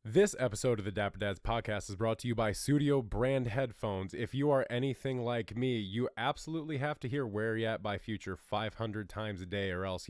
This episode of the Dapper Dads podcast is brought to you by Studio brand headphones. If you are anything like me, you absolutely have to hear Where You At by Future 500 times a day, or else,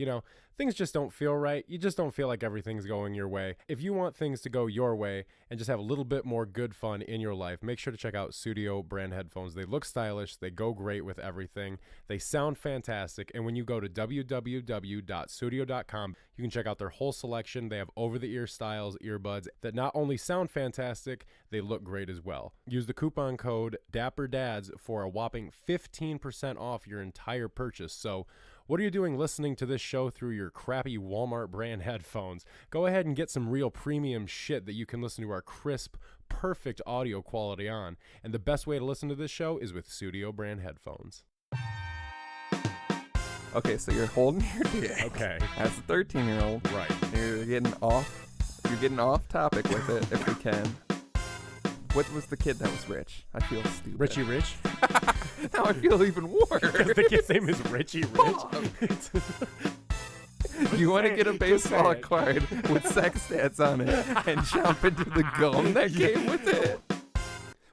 things just don't feel right. You just don't feel like everything's going your way. If you want things to go your way and just have a little bit more good fun in your life, make sure to check out Studio brand headphones. They look stylish. They go great with everything. They sound fantastic. And when you go to www.studio.com, you can check out their whole selection. They have over-the-ear styles, earbuds that not only sound fantastic, they look great as well. Use the coupon code DAPPERDADS for a whopping 15% off your entire purchase. So what are you doing listening to this show through your crappy Walmart brand headphones? Go ahead and get some real premium shit that you can listen to our crisp, perfect audio quality on. And the best way to listen to this show is with Studio brand headphones. Okay, so you're holding your dick. Okay. As a 13-year-old. Right. You're getting off topic with it if we can. What was the kid that was rich? I feel stupid. Richie Rich? Now I feel even worse. The kid's name is Richie Rich. You want to get a baseball card with sex stats on it and jump into the gum that came with it?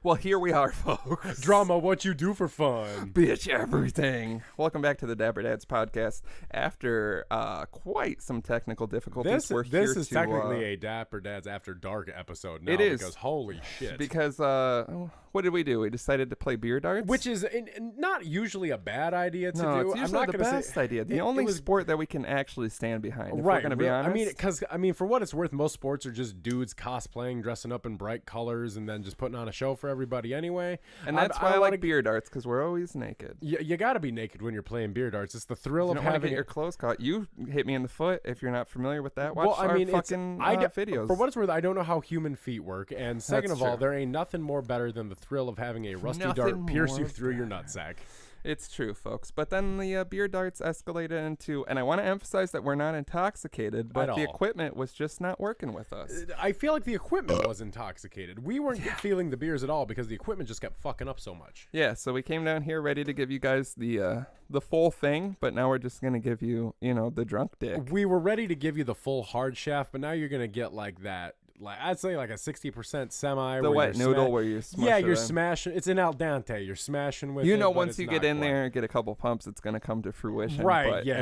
Well, here we are, folks. Drama, what you do for fun. Bitch, everything. Welcome back to the Dapper Dads podcast. After quite some technical difficulties, we're here This is technically a Dapper Dads After Dark episode now. It is. Because holy shit. Because, what did we do? We decided to play beer darts? Which is not usually a bad idea to do. It's usually I'm not the best idea. The only sport that we can actually stand behind, if we're going to be honest. I mean, for what it's worth, most sports are just dudes cosplaying, dressing up in bright colors, and then just putting on a show for everybody anyway. And that's why I like beer darts, because we're always naked. You got to be naked when you're playing beer darts. It's the thrill of having... get your clothes caught. You hit me in the foot. If you're not familiar with that, watch our fucking videos. For what it's worth, I don't know how human feet work. And second of all, there ain't nothing more better than the thrill of having a rusty dart pierce you through your nutsack. It's true, folks. But then the beer darts escalated into, and I want to emphasize that we're not intoxicated, but the equipment was just not working with us. I feel like the equipment was intoxicated. We weren't feeling the beers at all because the equipment just kept fucking up so much. Yeah, so we came down here ready to give you guys the full thing, but now we're just going to give you, the drunk dick. We were ready to give you the full hard shaft, but now you're going to get like that. I'd say like a 60% semi. The wet noodle where you're smashing. Yeah, you're smashing. It's an al dente. You're smashing with it. Once you get in there and get a couple pumps, it's going to come to fruition. Right, but yeah.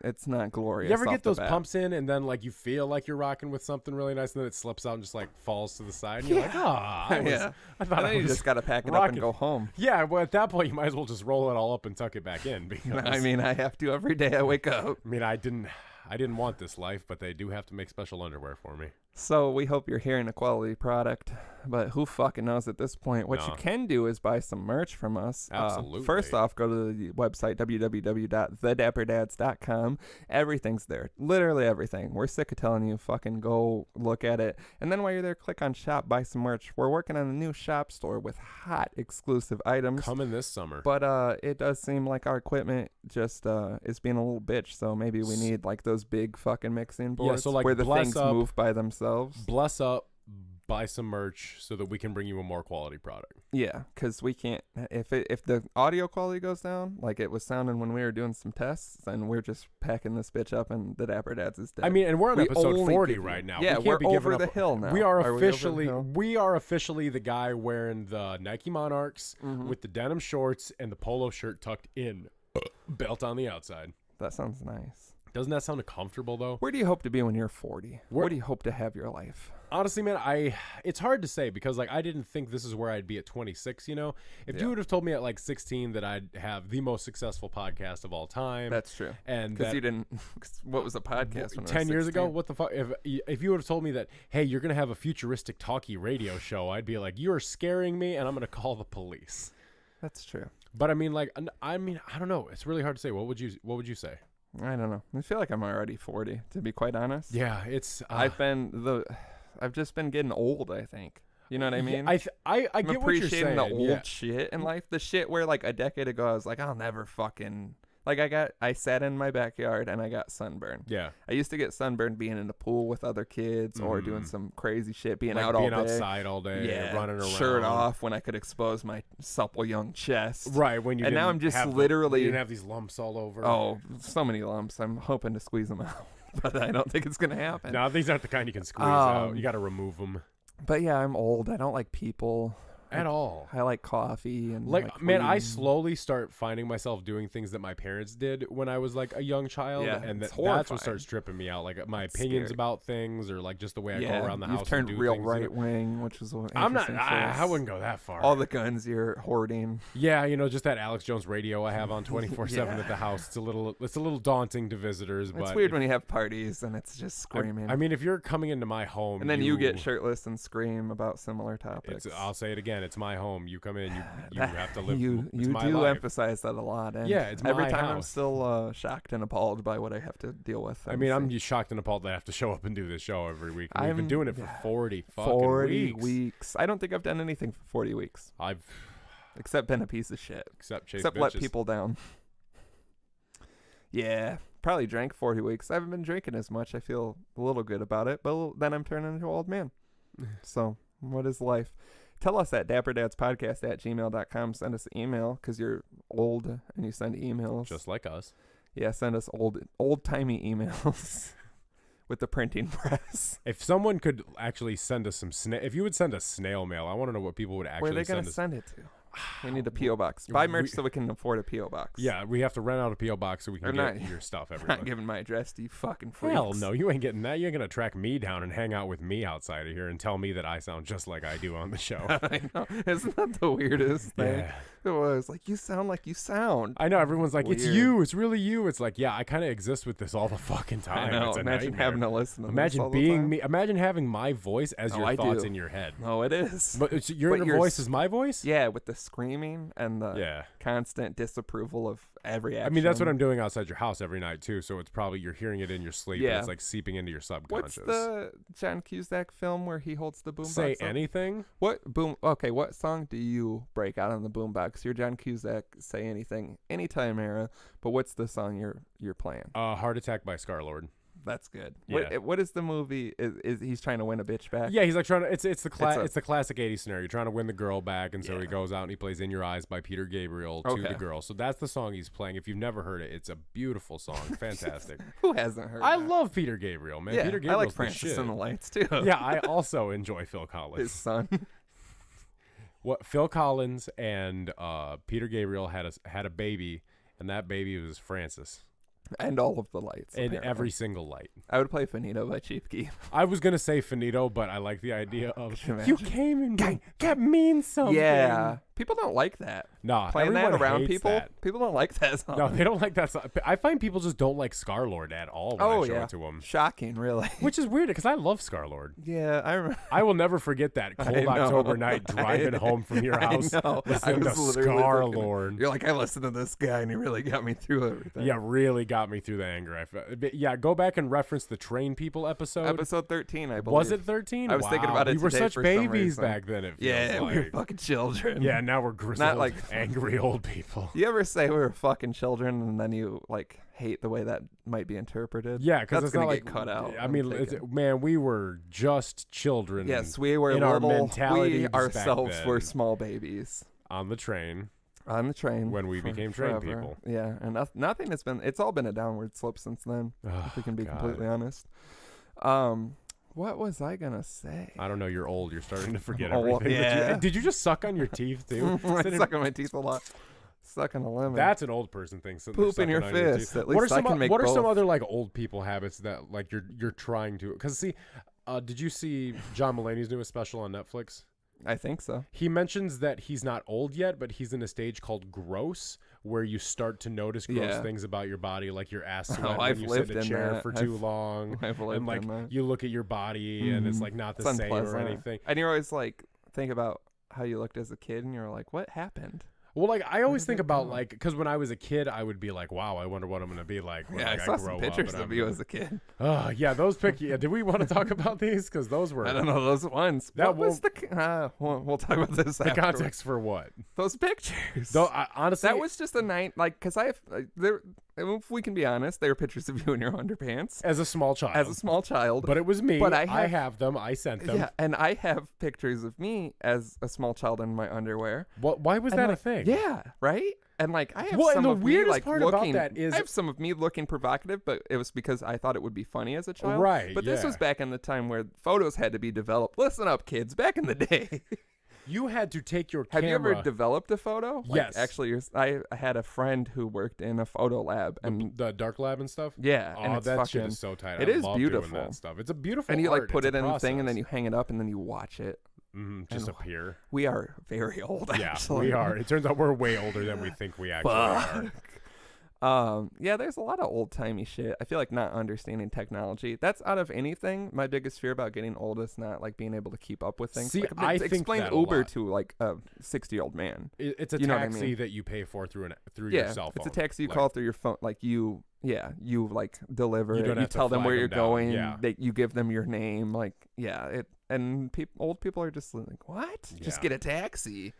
It's not glorious. You ever get those pumps in and then like you feel like you're rocking with something really nice and then it slips out and just like falls to the side and you're like, I thought you just got to pack it up and go home. Yeah, well at that point you might as well just roll it all up and tuck it back in because I have to every day I wake up. I mean, I didn't want this life, but they do have to make special underwear for me. So we hope you're hearing a quality product, but who fucking knows at this point? What you can do is buy some merch from us. Absolutely. First off, go to the website, www.thedapperdads.com. Everything's there. Literally everything. We're sick of telling you, fucking go look at it. And then while you're there, click on shop, buy some merch. We're working on a new shop store with hot exclusive items. Coming this summer. But it does seem like our equipment just is being a little bitch, so maybe we need like those big fucking mixing boards where the things move by themselves. Bless up, buy some merch so that we can bring you a more quality product. Yeah, because we can't, if the audio quality goes down, like it was sounding when we were doing some tests, then we're just packing this bitch up and the Dapper Dads is dead. I mean, and we're on episode 40 right now. Yeah, we're over the hill now. We are officially the guy wearing the Nike Monarchs with the denim shorts and the polo shirt tucked in, belt on the outside. That sounds nice. Doesn't that sound comfortable, though? Where do you hope to be when you're 40? Where do you hope to have your life? Honestly, man, it's hard to say because, I didn't think this is where I'd be at 26, If you would have told me at, 16 that I'd have the most successful podcast of all time. That's true. And because you didn't... What was a podcast when 10 years ago? What the fuck? If you would have told me that, hey, you're going to have a futuristic talkie radio show, I'd be like, you're scaring me, and I'm going to call the police. That's true. But, I don't know. It's really hard to say. What would you say? I don't know. I feel like I'm already 40, to be quite honest. Yeah, it's... I've just been getting old, I think. You know what I mean? I get what you're saying. The old shit in life. The shit where a decade ago I was like, I'll never fucking... I sat in my backyard and I got sunburned. Yeah. I used to get sunburned being in the pool with other kids or doing some crazy shit, being out all day. Being outside all day, running around. Shirt off when I could expose my supple young chest. Right. And now I'm just literally... You didn't have these lumps all over. Oh, so many lumps. I'm hoping to squeeze them out. But I don't think it's going to happen. No, these aren't the kind you can squeeze out. You got to remove them. But yeah, I'm old. I don't like people at all. I like coffee and like man, I reading. slowly start finding myself doing things that my parents did when I was like a young child, Yeah, and it's that's horrifying. what starts tripping me out. Like my It's opinions scary. about things, or like just the way I go around the You've house. turned and do real things, right wing, which is an I'm not. interesting choice. I wouldn't go that far. All the guns you're hoarding. Yeah, just that Alex Jones radio I have on 24/7 Yeah. at the house. It's a little daunting to visitors. It's But weird when you have parties and it's just screaming. I mean, if you're coming into my home, and then you get shirtless and scream about similar topics. I'll say it again. It's my home. You come in. You have to live. You it's my do life. emphasize that a lot. And Yeah, it's every my time I'm house. still shocked and appalled by what I have to deal with. I mean, I'm just shocked and appalled that I have to show up and do this show every week. And we've been doing it for 40 fucking weeks. I don't think I've done anything for 40 weeks. Except been a piece of shit. Except Except let people down. Yeah, probably drank 40 weeks. I haven't been drinking as much. I feel a little good about it, but then I'm turning into an old man. So, what is life? Tell us at dapperdadspodcast@gmail.com. Send us an email because you're old and you send emails. Just like us. Yeah, send us old-timey emails with the printing press. If someone could actually send us if you would send us snail mail, I want to know what people would actually Where are they going to send it to? We need a P.O. box. Buy merch so we can afford a P.O. box. Yeah, we have to rent out a P.O. box so we can get your stuff every Not month. giving my address to you fucking freaks. Hell no, you ain't getting that. You ain't going to track me down and hang out with me outside of here and tell me that I sound just like I do on the show. I know. Isn't that the weirdest thing? Yeah. It was like, you sound like you sound. I know. Everyone's like, Weird. it's you. It's really you. It's like, yeah, I kind of exist with this all the fucking time. I know. It's a Imagine nightmare. having to listen to this Imagine all the being time. me. Imagine having my voice as Oh, your I thoughts do. in your head. Oh, it is. But your inner voice is my voice? Yeah, with the screaming and the constant disapproval of every action. I mean, that's what I'm doing outside your house every night, too. So it's probably you're hearing it in your sleep. Yeah. And it's like seeping into your subconscious. What's the John Cusack film where he holds the boombox? Say up? anything? Okay, what song do you break out on the boombox? You're John Cusack. Say anything, anytime era. But what's the song you're playing? Heart Attack by Scarlord. That's good. Yeah. What is the movie? Is he's trying to win a bitch back? Yeah, he's like trying to. It's the classic '80s scenario. You're trying to win the girl back, and so he goes out and he plays "In Your Eyes" by Peter Gabriel to the girl. So that's the song he's playing. If you've never heard it, it's a beautiful song, fantastic. Who hasn't heard? I that? love Peter Gabriel, man. Yeah, Peter I Gabriel's like the Francis shit. and the Lights too. Yeah, I also enjoy Phil Collins. His son. What Phil Collins and Peter Gabriel had a baby, and that baby was Francis. And all of the lights. And apparently. every single light. I would play Finito by Chief Keef. I was gonna say Finito, but I like the idea of Could you you imagine? came and that means something. Yeah. People don't like that. Nah, Playing that everyone around hates people, that. people don't like that song. No, they don't like that song. I find people just don't like Scarlord at all when I show it to them. Shocking, really. Which is weird because I love Scarlord. Yeah, I remember. I will never forget that cold know. October night driving home from your house I know. listening to was literally Scarlord. You're like, I listened to this guy and he really got me through everything. Yeah, really got me through the anger. Yeah, go back and reference the Train People episode. Episode 13, I believe. Was it 13? I was thinking about it We were today such for some babies reason. back then. It feels Yeah, like. we were fucking children. Yeah, now we're grizzled, like- angry old people. You ever say we were fucking children and then you like hate the way that might be interpreted? Yeah, because That's it's gonna not get like cut out. I mean, man, we were just children. Yes, we were in our little. mentality We back ourselves then. were small babies on the train. On the train When we became train people. Yeah, and nothing has been. It's all been a downward slope since then. Oh, if we can be God. completely honest. What was I gonna say? I don't know. You're old. You're starting to forget Oh, well, everything. that you- yeah. Did you just suck on your teeth too? I suck on my teeth a lot. Suck on a lemon. That's an old person thing. So Poop in your fist. At least what are I some, can make What are some both. other like old people habits that like you're trying to? Because see, did you see John Mulaney's newest special on Netflix? I think so. He mentions that he's not old yet, but he's in a stage called gross, where you start to notice gross things about your body, like your ass sweat when I've you lived sit in a in chair that. for too long, I've lived and like in that. you look at your body and it's like not the It's same or unpleasant. anything. And you're always like, think about how you looked as a kid, and you're like, what happened? Well, like I always did think it about go? like because when I was a kid, I would be like, "Wow, I wonder what I'm gonna be like when Yeah, like, I saw grow some up." pictures and of you as a kid. Oh yeah, those yeah, did we want to talk about these? Because those were I don't know those ones. That What was the? We'll talk about this. the afterwards. context for what? Those pictures. Though honestly, that was just a night, like, because I have there. If we can be honest, they were pictures of you in your underpants as a small child. as a small child. But it was me. But I have them. I sent them. Yeah, and I have pictures of me as a small child in my underwear. Why was And that a like, thing? Yeah, right. And like I have Well, and some the of me weirdest like part about looking. that is- I have some of me looking provocative, but it was because I thought it would be funny as a child. Right, But this yeah. was back in the time where photos had to be developed. Listen up, kids. Back in the day. You had to take your Have camera. you ever developed a photo? Like, Yes. Actually, I had a friend who worked in a photo lab, and the dark lab and stuff? yeah, Oh, and it's that fucking, shit is so tight. it I is love beautiful. doing that stuff. It's a beautiful and you like art. put It's it a in the thing, and then process. you hang it up, and then you watch it. Just and appear. We are very old. Yeah, actually. we are. It turns out we're way older than we think we actually are. Yeah, there's a lot of old timey shit. I feel like not understanding technology. That's out of anything. My biggest fear about getting old is not like being able to keep up with things. See, like, I think explain that a Uber lot. to like a 60-year-old man. It's a You know what I taxi mean? that you pay for through your Yeah, cell phone. it's a taxi you Like, call through your phone. Like you like deliver You it. don't You have to tell them flag where them you're down. going. Yeah. You give them your name. Like and old people are just like, what? Just Yeah. get a taxi.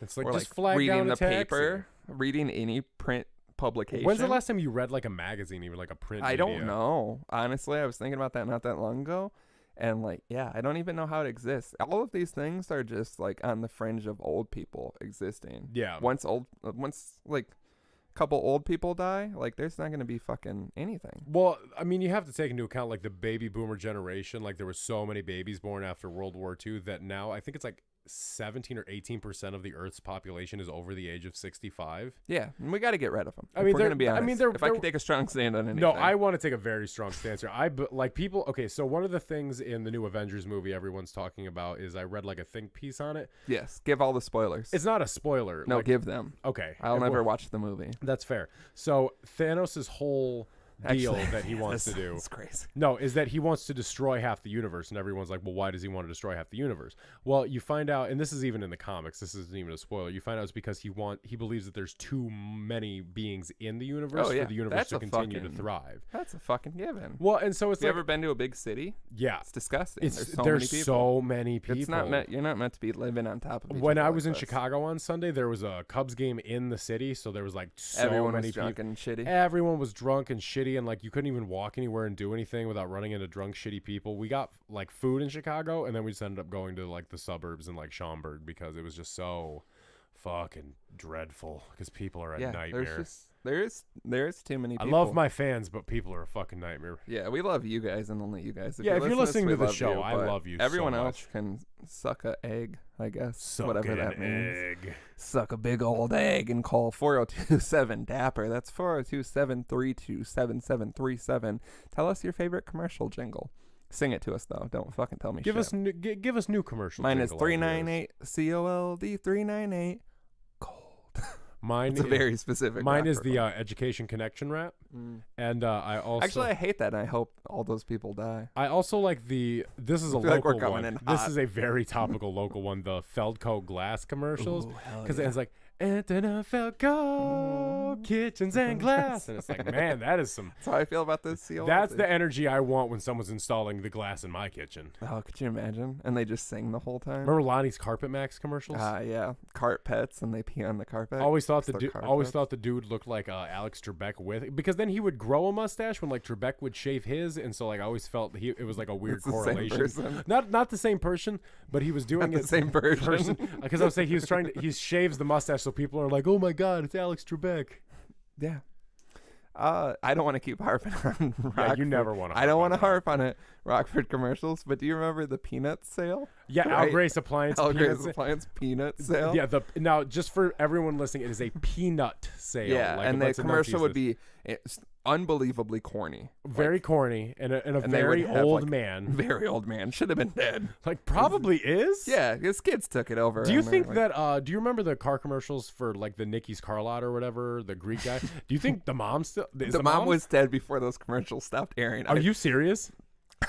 It's like Or just like flag reading down the a taxi. paper, reading any print publication. When's the last time you read like a magazine, even like a print? I don't media? know. Honestly, I was thinking about that not that long ago. And like, yeah, I don't even know how it exists. All of these things are just like on the fringe of old people existing. Yeah. Once like a couple old people die, like there's not going to be fucking anything. Well, I mean, you have to take into account like the baby boomer generation. Like there were so many babies born after World War II that now I think it's like 17 or 18% of the Earth's population is over the age of 65. Yeah, and we got to get rid of them. I If mean, we're they're- going to be I honest. mean, they're- if I could take a strong stand on anything. No, I want to take a very strong stance here. Like people. Okay, so one of the things in the new Avengers movie everyone's talking about is I read like a think piece on it. Yes, give all the spoilers. It's not a spoiler. No, like, give them. Okay, I'll well, never watch the movie. That's fair. So Thanos' whole deal Actually, that he wants to do. It's crazy. No, is that he wants to destroy half the universe, and everyone's like, well, why does he want to destroy half the universe? Well, you find out, and this is even in the comics, this isn't even a spoiler, you find out it's because he believes that there's too many beings in the universe Oh, yeah. for the universe That's to a continue to fucking- thrive. That's a fucking given. Well, and so it's Have you like, ever been to a big city? yeah, It's disgusting. there's There's so many people. It's not meant. You're not meant to be living on top of each When other I like was in this. Chicago on Sunday, there was a Cubs game in the city, so there was like so Everyone many was people. drunk and shitty. Everyone was drunk and shitty, and like you couldn't even walk anywhere and do anything without running into drunk, shitty people. We got like food in Chicago, and then we just ended up going to like the suburbs in like Schaumburg because it was just so fucking dreadful because people are a nightmare. There's too many I people. love my fans, but people are a fucking nightmare. Yeah, we love you guys and only you guys. Yeah, if you're listening we to the love show, you, I but love you so Everyone else much. can suck a egg, I guess. Suck whatever that an means. egg. Suck a big old egg and call 4027 Dapper. That's 4027327737. Tell us your favorite commercial jingle. Sing it to us though. Don't fucking tell me Give shit. us new commercials. Mine is 398 COLD 398 cold. Mine It's a very specific. Mine is rapper. the Education Connection rap, and I also Actually, I hate that, and I hope all those people die. I also like this is a I feel like we're local coming one. in This hot. is a very topical local one. The Feldco glass commercials, because it's like Anthony Feldco kitchens and glass, and it's like, man, that is some. That's how I feel about this COLD. That's the energy I want when someone's installing the glass in my kitchen. Oh, could you imagine? And they just sing the whole time. Remember Lonnie's Carpet Max commercials? Yeah, cart pets, and they pee on the carpet. Always thought It's their always carpets. thought the dude looked like Alex Trebek because then he would grow a mustache when like Trebek would shave his, and so like I always felt it was like a weird It's the same correlation. person. Not the same person, but he was doing Not it the same person. because I was saying he shaves the mustache, so people are like, oh my god, it's Alex Trebek. Yeah. I don't want to keep harping on Rockford. Yeah, you never want to. I don't want to harp on it. Rockford commercials, but do you remember the peanut sale? Yeah, Al Right. Grace Appliance. Al peanut Grace Appliance peanut sale. Yeah, now just for everyone listening, it is a peanut sale. Yeah, like and a the bunch of commercial nutties would that- be unbelievably corny. very corny and a and they would very have, old like, man. Very old man. Should have been dead. Like probably is. Yeah, his kids took it over. Do you and they're think like, that? Do you remember the car commercials for like the Nicky's car lot or whatever, the Greek guy? Do you think the mom still? the mom was dead before those commercials stopped airing? Are you serious?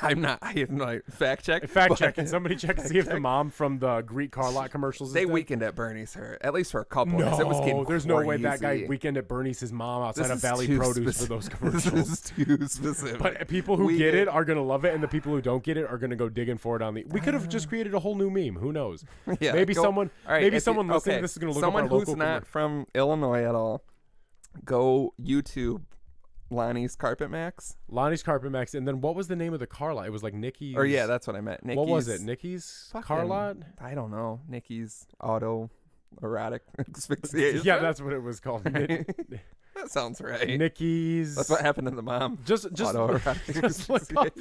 I'm not. I have no fact check. Fact but check. Can somebody check to see if the mom from the Greek car lot commercials? They is dead? weakened at Bernie's her at least for a couple. 'cause it was getting No, there's no way that guy crazy. weekend at Bernie's his mom outside This of is Valley too Produce specific. for those This commercials. is too specific. But people who We get it get- are gonna love it, and the people who don't get it are gonna go digging for it on the. We could have just created a whole new meme. Who knows? Yeah, maybe go- someone. all right, maybe if someone you, listening okay, to this is gonna look someone up our who's local. not from Illinois at all. Go YouTube Lonnie's Carpet Max. Lonnie's Carpet Max, and then what was the name of the car lot? It was like Nicky's. Or yeah, that's what I meant. Nikki's, What was it? Nicky's car fucking- lot? I don't know. Nikki's Auto erotic asphyxiation. Yeah, that's what it was called. That sounds right. Nikki's. That's what happened to the mom. Just Autoerotic look up.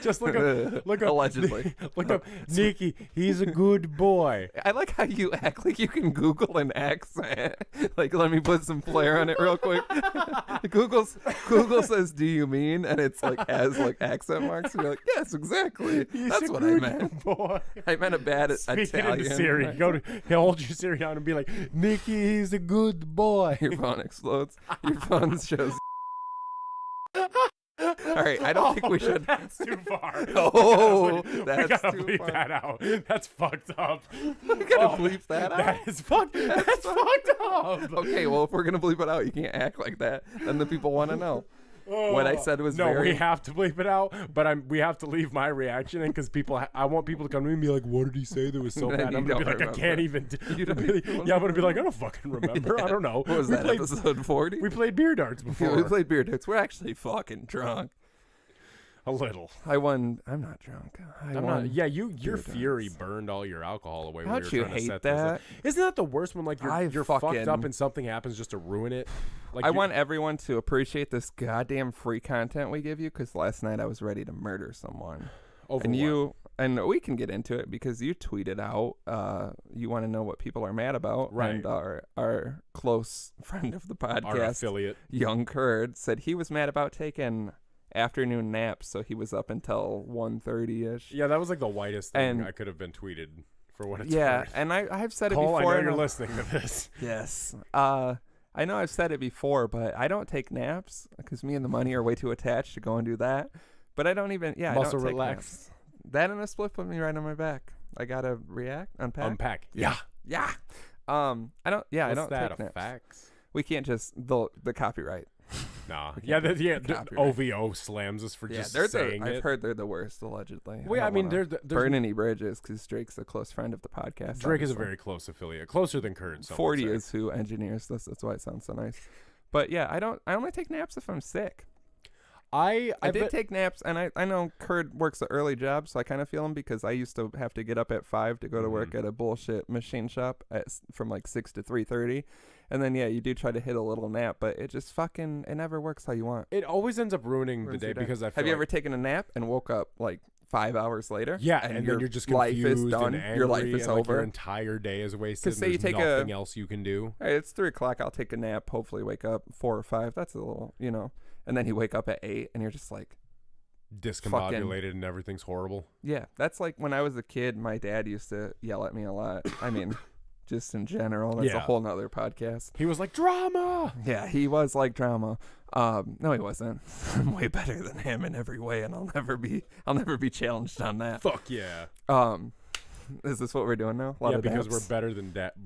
Just look up. Allegedly. Look up Nikki. He's a good boy. I like how you act like you can Google an accent. Like, let me put some flair on it real quick. Google says, "Do you mean?" And it's like has like accent marks. And you're like, "Yes, exactly. That's what I meant." Boy. I meant a bad Speak Italian. it into Siri. Hold your Siri down and be like, "Nikki, he's a good boy." Your phone explodes. Your phone shows. All right, I don't think we should. That's too far. Oh, we that's gotta too bleep far. that out. That's fucked up. We gotta bleep that out. That is fucked. That's fucked up. Okay, well, if we're gonna bleep it out, you can't act like that. Then the people want to know. What I said was no. very... We have to bleep it out, but we have to leave my reaction in because people. I want people to come to me and be like, "What did he say that was so Then bad?" you I'm gonna be don't like, "I can't even." You don't Yeah, I'm gonna be like, "I don't fucking remember. I don't know." What was We that, played- episode 40? We played beer darts Yeah, before. we played beer darts. We're actually fucking drunk. A little. I won. I'm not drunk. I'm not. Yeah, your beer fury darts. burned all your alcohol away. How'd when you were trying to hate set those up. that? Isn't that the worst when like you're fucked up fucking- and something happens just to ruin it? Like I want everyone to appreciate this goddamn free content we give you, because last night I was ready to murder someone. over And what? you, and we can get into it because you tweeted out, you want to know what people are mad about. Right. And our close friend of the our podcast, affiliate. Young Kurd, said he was mad about taking afternoon naps, so he was up until 1:30ish. Yeah, that was like the whitest thing And- I could have been tweeted for what it's Yeah, worth. and I've said it Cole, before. I know and you're I'll- listening to this. Yes. I know I've said it before, but I don't take naps because me and the money are way too attached to go and do that. But I don't even, I Muscle don't take relax. naps. That and a split put me right on my back. I gotta unpack. Unpack. Yeah. I don't. Yeah, I What's don't that? take A naps. fax? We can't just the copyright. Nah. We Yeah. can't do copyright. OVO slams us for just they're saying I've it. heard they're the worst, allegedly. Well, I don't mean, wanna there's burn any bridges because Drake's a close friend of the podcast. Drake is a obviously. very close affiliate, closer than Kurt. some would 40 say. is who engineers this. That's why it sounds so nice. But yeah, I only take naps if I'm sick. I did take naps, and I know Kurt works an early job, so I kind of feel him because I used to have to get up at 5 to go to work at a bullshit machine shop from like 6 to 3:30. And then, yeah, you do try to hit a little nap, but it just fucking, it never works how you want. It always ends up ruining the Ruins day your day. because I feel Have you like, ever taken a nap and woke up like 5 hours later? Yeah, and then you're just life confused is done. and angry, Your life is and, like, over. Your entire day is wasted. 'Cause say And you there's take nothing else you can do. Hey, it's 3 o'clock. I'll take a nap. Hopefully, wake up 4 or 5. That's a little, And then you wake up at 8, and you're just like, Discombobulated and everything's horrible. yeah. That's like when I was a kid. My dad used to yell at me a lot. I mean, just in general. That's a Yeah. whole nother podcast. He was like, drama. Yeah, he was like drama. No, he wasn't. I'm way better than him in every way, and I'll never be challenged on that. Fuck yeah. Is this what we're doing now? Yeah, because daps? we're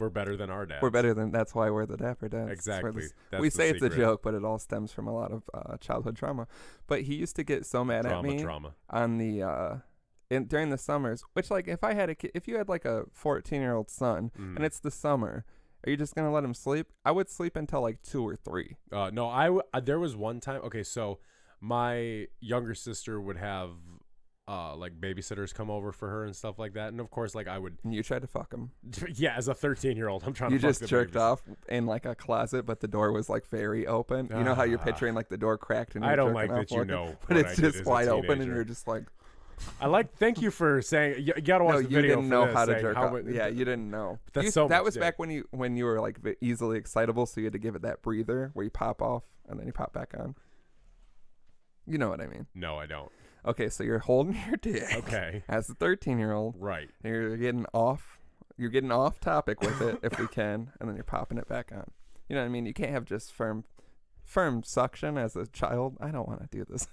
better than our dads. We're better than. That's why we're the Dapper Dads. Exactly. That's We the say it's a secret. joke, but it all stems from a lot of childhood trauma. But he used to get so mad at me Trauma. on the during the summers. Which, like, if I had if you had like a 14-year-old son and it's the summer, are you just gonna let him sleep? I would sleep until like 2 or 3. No, there was one time. Okay, so my younger sister would have like babysitters come over for her and stuff like that, and of course, like I would. And you tried to fuck him. Yeah, as a 13-year-old, I'm trying You to. fuck just the jerked babies. off in like a closet, but the door was like very open. You know how you're picturing like the door cracked and you're I don't jerking like off that you looking? know but what I it's did just as a wide open, and teenager. you're just like. Thank you for saying. You gotta watch No, the you video. didn't for know this, how to saying jerk how off. it- Yeah, you didn't know. That's so that much was dick. back when you were like easily excitable, so you had to give it that breather where you pop off and then you pop back on. You know what I mean? No, I don't. Okay, so you're holding your dick. Okay. As a 13-year-old, Right. and you're getting off topic with it if we can, and then you're popping it back on. You know what I mean? You can't have just firm suction as a child. I don't want to do this.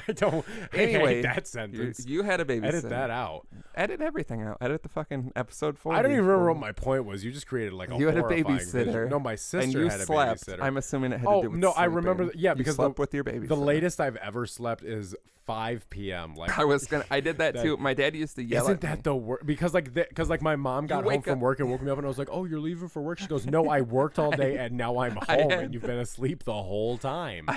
I don't. Anyway, hate that sentence. You had a babysitter. Edit that out. Edit everything out. Edit the fucking episode 40. I don't even remember what my point was. You just created like a You had a horrifying babysitter. vision. No, my sister and you had a slept. babysitter. I'm assuming it had Oh, to do with no, I sleeping. remember You because slept with your babysitter. the latest I've ever slept is 5 p.m. Like I did that too. My dad used to yell isn't at me. that the worst? Because like my mom got home wake from up- work and woke me up and I was like, "Oh, you're leaving for work?" She goes, "No, I worked all day and now I'm home had- and you've been asleep the whole time."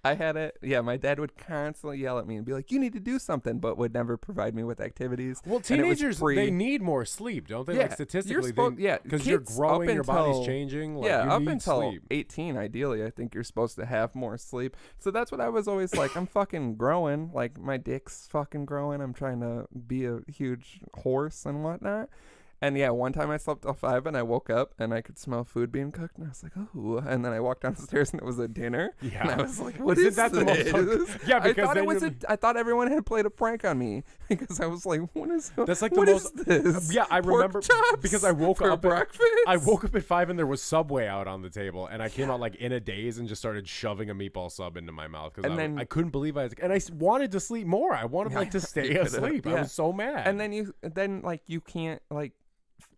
I had it. Yeah, my dad would constantly yell at me and be like, "You need to do something," but would never provide me with activities. Well, teenagers, they need more sleep, don't they? Yeah, like statistically, because you're kids growing, your body's changing. Like, yeah, you up need until sleep. 18, ideally, I think you're supposed to have more sleep. So that's what I was always like. I'm fucking growing. Like, my dick's fucking growing. I'm trying to be a huge horse and whatnot. And yeah, one time I slept till 5 and I woke up and I could smell food being cooked and I was like, oh. And then I walked downstairs and it was a dinner. Yeah. And I was like, what is that this? The most yeah, because I thought everyone had played a prank on me because I was like, what is that's like what the most is this? Yeah, I remember because I woke up breakfast. I woke up at 5 and there was Subway out on the table and I came out like in a daze and just started shoving a meatball sub into my mouth because I couldn't believe I wanted to sleep more. I wanted like to stay asleep. Yeah. I was so mad. And then you can't like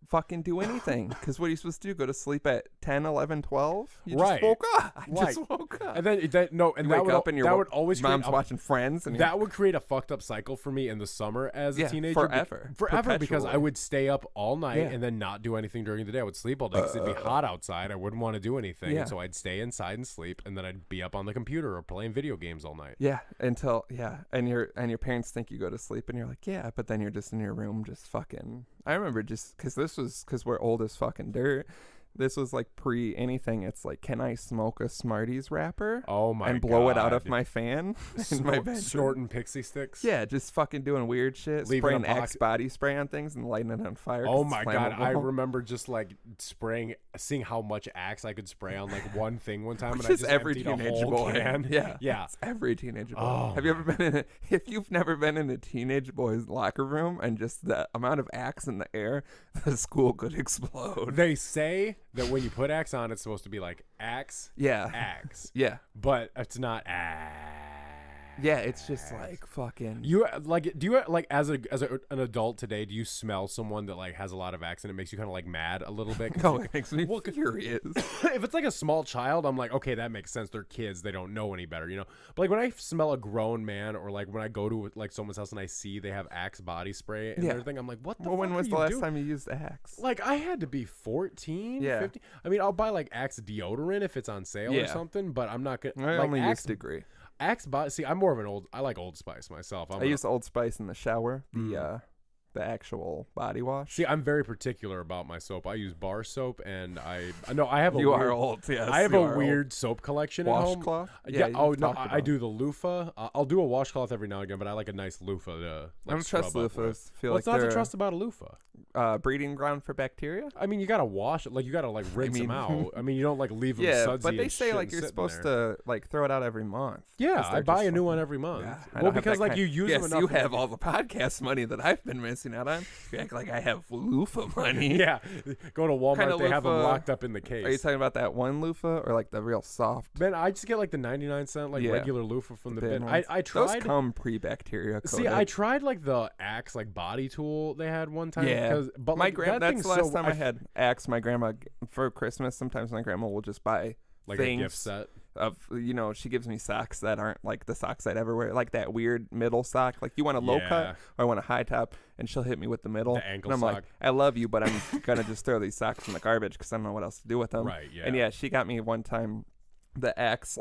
fucking do anything because what are you supposed to do? Go to sleep at 10, 11, 12? You just woke up. I just woke up. And then that would always mom's watching Friends, and that would create a fucked up cycle for me in the summer as a teenager. Forever because I would stay up all night and then not do anything during the day. I would sleep all day because it'd be hot outside. I wouldn't want to do anything, and so I'd stay inside and sleep, and then I'd be up on the computer or playing video games all night. Yeah, and your parents think you go to sleep, and you're like, yeah, but then you're just in your room just fucking. I remember just because we're old as fucking dirt. This was like pre anything. It's like, can I smoke a Smarties wrapper? Oh my god! And blow it out of my fan in my bedroom. Snorting pixie sticks. Yeah, just fucking doing weird shit. Spraying Axe body spray on things and lighting it on fire. Oh my god! I remember just like seeing how much Axe I could spray on like one thing one time, and I just every emptied teenage a whole boy. can. Yeah. It's every teenage boy. Oh. Have you ever been if you've never been in a teenage boy's locker room and just the amount of Axe in the air, the school could explode. They say that when you put Axe on, it's supposed to be like Axe, Axe, but it's not Axe. Yeah, it's just like fucking. You like? Do you like as an adult today? Do you smell someone that like has a lot of Axe and it makes you kind of like mad a little bit? No, it makes me furious. If it's like a small child, I'm like, okay, that makes sense. They're kids; they don't know any better, you know. But like when I smell a grown man, or like when I go to like someone's house and I see they have Axe body spray and everything, I'm like, what the? Well, when was the last time you used Axe? Like I had to be 14, 15. I mean, I'll buy like Axe deodorant if it's on sale or something, but I'm not gonna. I only used Degree. Axe body. See, I'm more of an I like Old Spice myself. I use Old Spice in the shower. The actual body wash. See, I'm very particular about my soap. I use bar soap, and I have a. You are old, yes. I have a weird soap collection at home. Washcloth? Yeah. Oh no, I do the loofah. I'll do a washcloth every now and again, but I like a nice loofah to. Like, I don't trust loofahs. What's not to trust about a loofah? Breeding ground for bacteria. I mean, you gotta wash it. Like you gotta like rinse them out. I mean, you don't like leave them sudsy. But they say like you're supposed to like throw it out every month. Yeah, I buy a new one every month. Well, because like you use them enough. You have all the podcast money that I've been missing out on. Like I have loofah money. Yeah, go to Walmart. They have them locked up in the case. Are you talking about that one loofah or like the real soft? Man, I just get like the 99-cent regular loofah from the bin. I tried. Those come pre-bacteria coated. See, I tried like the Axe like body tool they had one time. Yeah, but my that's the last time I had Axe. My grandma for Christmas. Sometimes my grandma will just buy like things a gift set. Of she gives me socks that aren't like the socks I'd ever wear, like that weird middle sock. Like you want a low cut or I want a high top, and she'll hit me with the middle. The ankle and I'm sock. like, I love you, but I'm gonna just throw these socks in the garbage because I don't know what else to do with them. Right. Yeah. And she got me one time the Axe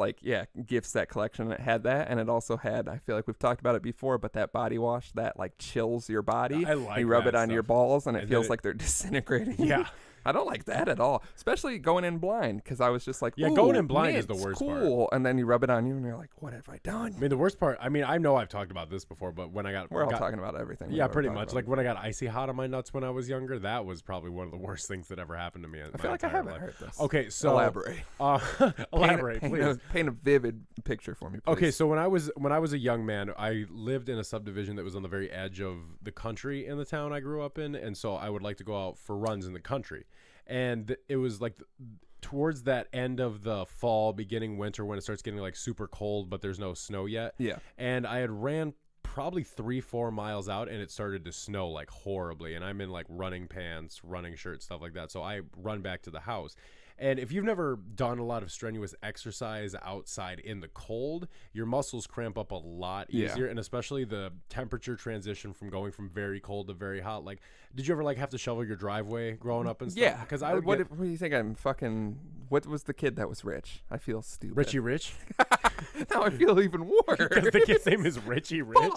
gift set collection. It had that, and it also had, I feel like we've talked about it before, but that body wash that like chills your body. I like you rub it on stuff. your balls, and it feels like they're disintegrating. Yeah. I don't like that at all, especially going in blind, because I was just like, going in blind is the worst part. And then you rub it on you, and you're like, what have I done? I mean, the worst part, I know I've talked about this before, but when we're all talking about everything. Yeah, pretty much. Like when I got icy hot on my nuts when I was younger, that was probably one of the worst things that ever happened to me. I feel like I haven't heard this. Okay, so elaborate. Elaborate, please. Paint a vivid picture for me, please. Okay, so when I was a young man, I lived in a subdivision that was on the very edge of the country in the town I grew up in, and so I would like to go out for runs in the country. And it was like towards that end of the fall, beginning winter, when it starts getting like super cold, but there's no snow yet. Yeah. And I had ran probably 3-4 miles out, and it started to snow like horribly. And I'm in like running pants, running shirt, stuff like that. So I run back to the house. And if you've never done a lot of strenuous exercise outside in the cold, your muscles cramp up a lot easier. And especially the temperature transition from going from very cold to very hot. Like, did you ever like have to shovel your driveway growing up and stuff? Yeah. Because I would what do you think I'm fucking... What was the kid that was rich? I feel stupid. Richie Rich? Now I feel even worse. Because the kid's name is Richie Rich?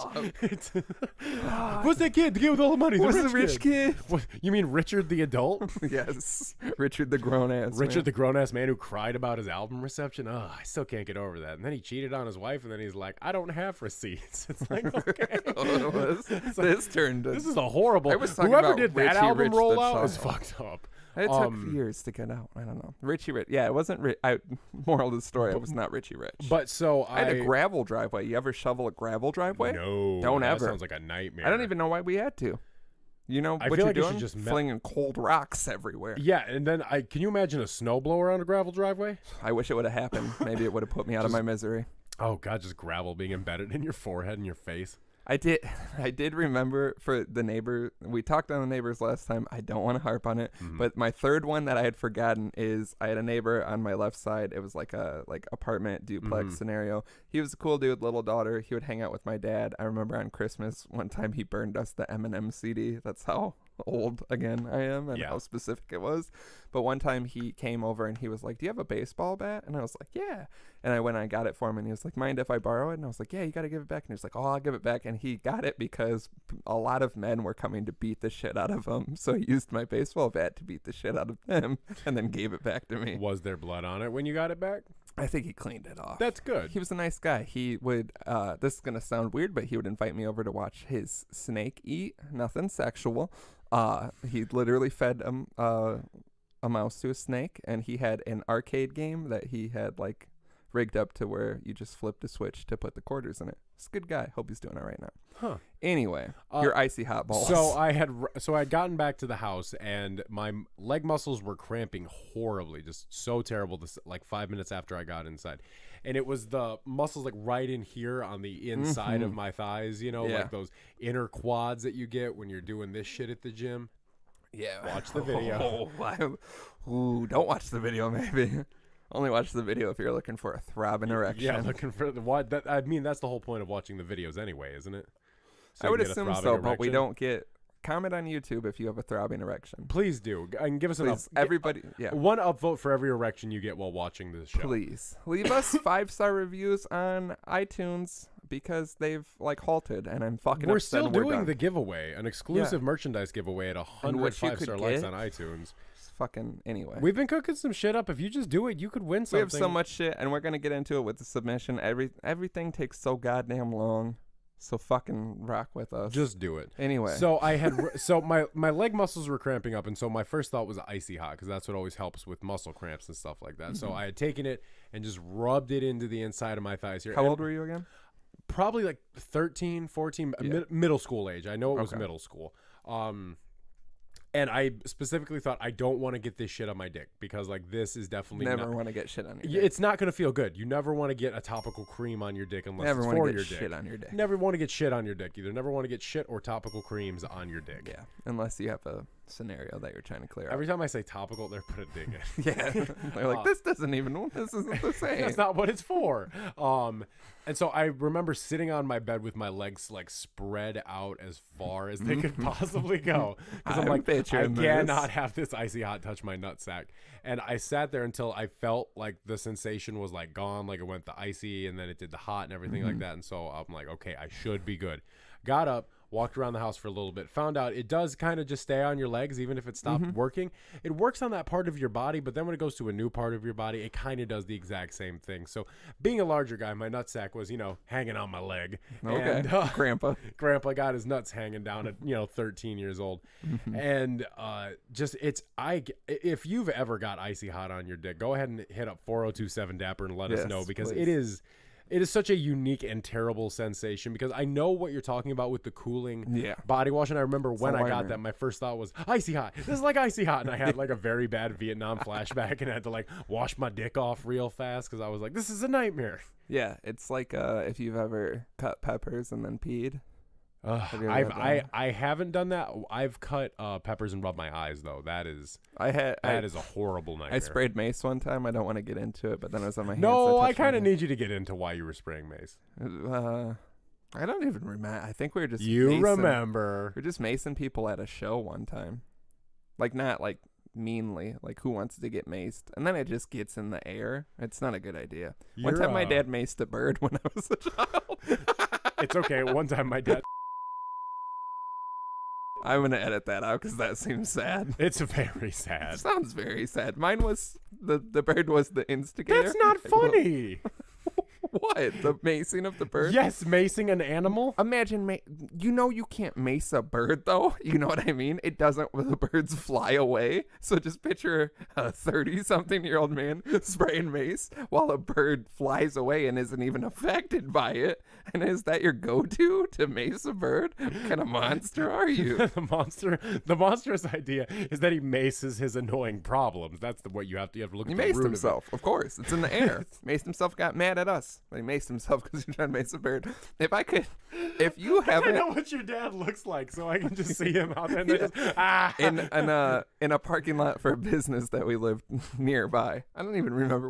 What's that kid? The kid with all the money. What's the rich kid? What, you mean Richard the adult? Yes. Richard the grown-ass Richard the grown-ass man who cried about his album reception? Oh, I still can't get over that. And then he cheated on his wife, and then he's like, I don't have receipts. It's like, okay. This turned to... This is a horrible... Whoever Whoever did that album rollout is child. fucked up. It took years to get out. I don't know. Richie Rich. Yeah, it wasn't... moral of the story, I was not Richie Rich. But so I had a gravel driveway. You ever shovel a gravel driveway? No. Don't that ever. Sounds like a nightmare. I don't even know why we had to. You know I what feel you're like you doing? should just flinging cold rocks everywhere. Yeah, and then can you imagine a snowblower on a gravel driveway? I wish it would have happened. Maybe it would have put me out of my misery. Oh, God, just gravel being embedded in your forehead and your face. I did remember for the neighbor. We talked on the neighbors last time. I don't want to harp on it, but my third one that I had forgotten is I had a neighbor on my left side. It was like a apartment duplex scenario. He was a cool dude, little daughter. He would hang out with my dad. I remember on Christmas one time he burned us the Eminem CD. That's how old again I am and how specific it was. But one time he came over and he was like, do you have a baseball bat? And I was like, yeah. And I went and I got it for him and he was like, mind if I borrow it? And I was like, yeah, you got to give it back. And he was like, oh, I'll give it back. And he got it because a lot of men were coming to beat the shit out of him. So he used my baseball bat to beat the shit out of them and then gave it back to me. Was there blood on it when you got it back? I think he cleaned it off. That's good. He was a nice guy. He would, this is going to sound weird, but he would invite me over to watch his snake eat. Nothing sexual. He literally fed a mouse to a snake, and he had an arcade game that he had like rigged up to where you just flipped a switch to put the quarters in it. He's a good guy. Hope he's doing all right now. Huh. Anyway, your icy hot balls. So I had gotten back to the house, and my leg muscles were cramping horribly, just so terrible. Like 5 minutes after I got inside, and it was the muscles like right in here on the inside of my thighs. You know, like those inner quads that you get when you're doing this shit at the gym. Yeah. Watch the video. Don't watch the video, maybe. Only watch the video if you're looking for a throbbing erection. Yeah, looking for the I mean, that's the whole point of watching the videos anyway, isn't it? So I would assume so, but we don't get... Comment on YouTube if you have a throbbing erection. Please do. And give us an everybody, one upvote for every erection you get while watching this show. Please. Leave us 5-star reviews on iTunes because they've like halted and I'm fucking We're upset still doing done. the giveaway, an exclusive merchandise giveaway at 100 5-star likes on iTunes. Fucking anyway. We've been cooking some shit up. If you just do it, you could win something. We have so much shit and we're going to get into it with the submission. Everything takes so goddamn long. So fucking rock with us. Just do it. Anyway. So I had my leg muscles were cramping up, and so my first thought was icy hot because that's what always helps with muscle cramps and stuff like that. So I had taken it and just rubbed it into the inside of my thighs here. How old were you again? Probably like 13, 14, middle school age. I know it was middle school. And I specifically thought I don't want to get this shit on my dick because like this is definitely never want to get shit on your dick. It's not going to feel good. You never want to get a topical cream on your dick unless it's for your dick. Shit on your dick. Never want to get shit on your dick either. Never want to get shit or topical creams on your dick. Yeah, unless you have a scenario that you're trying to clear up. Every time I say topical, they're put a dick in. Yeah, they're like, this isn't the same. That's not what it's for. And so I remember sitting on my bed with my legs like spread out as far as they could possibly go. Because I'm like, I cannot have this icy hot touch my nutsack. And I sat there until I felt like the sensation was like gone, like it went the icy and then it did the hot and everything like that. And so I'm like, okay, I should be good. Got up, walked around the house for a little bit, found out it does kind of just stay on your legs even if it stopped working. It works on that part of your body, but then when it goes to a new part of your body, it kind of does the exact same thing. So being a larger guy, my nutsack was, hanging on my leg. Okay, and, Grandpa got his nuts hanging down at, 13 years old. And if you've ever got icy hot on your dick, go ahead and hit up 4027 Dapper and let us know because please. It is such a unique and terrible sensation because I know what you're talking about with the cooling body wash. And I remember when I got that, my first thought was icy hot. This is like icy hot. And I had like a very bad Vietnam flashback and I had to like wash my dick off real fast because I was like, this is a nightmare. Yeah, it's like if you've ever cut peppers and then peed. Have you ever had that? I haven't done that. I've cut peppers and rubbed my eyes though. That is a horrible nightmare. I sprayed mace one time. I don't want to get into it, but then I was on my hands. No, I kind of need you to get into why you were spraying mace. I don't even remember. I think we were just remember. We're just macing people at a show one time. Like, not like meanly, like who wants to get maced? And then it just gets in the air. It's not a good idea. One time my dad maced a bird when I was a child. It's okay. One time my dad... I'm going to edit that out because that seems sad. It's very sad. It sounds very sad. Mine was, the bird was the instigator. That's not funny. What? The macing of the bird? Yes, macing an animal. Imagine, you can't mace a bird, though. You know what I mean? It doesn't, the birds fly away. So just picture a 30-something-year-old man spraying mace while a bird flies away and isn't even affected by it. And is that your go-to to mace a bird? What kind of monster are you? The monstrous idea is that he maces his annoying problems. That's what you have to look at. He maced himself, of course. It's in the air. Maced himself, got mad at us. He maced himself because you're trying to mace a bird. If you haven't... I know what your dad looks like, so I can just see him out there. In a parking lot for a business that we lived nearby. I don't even remember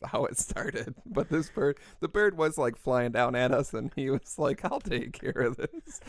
how it started, but the bird was like flying down at us, and he was like, "I'll take care of this."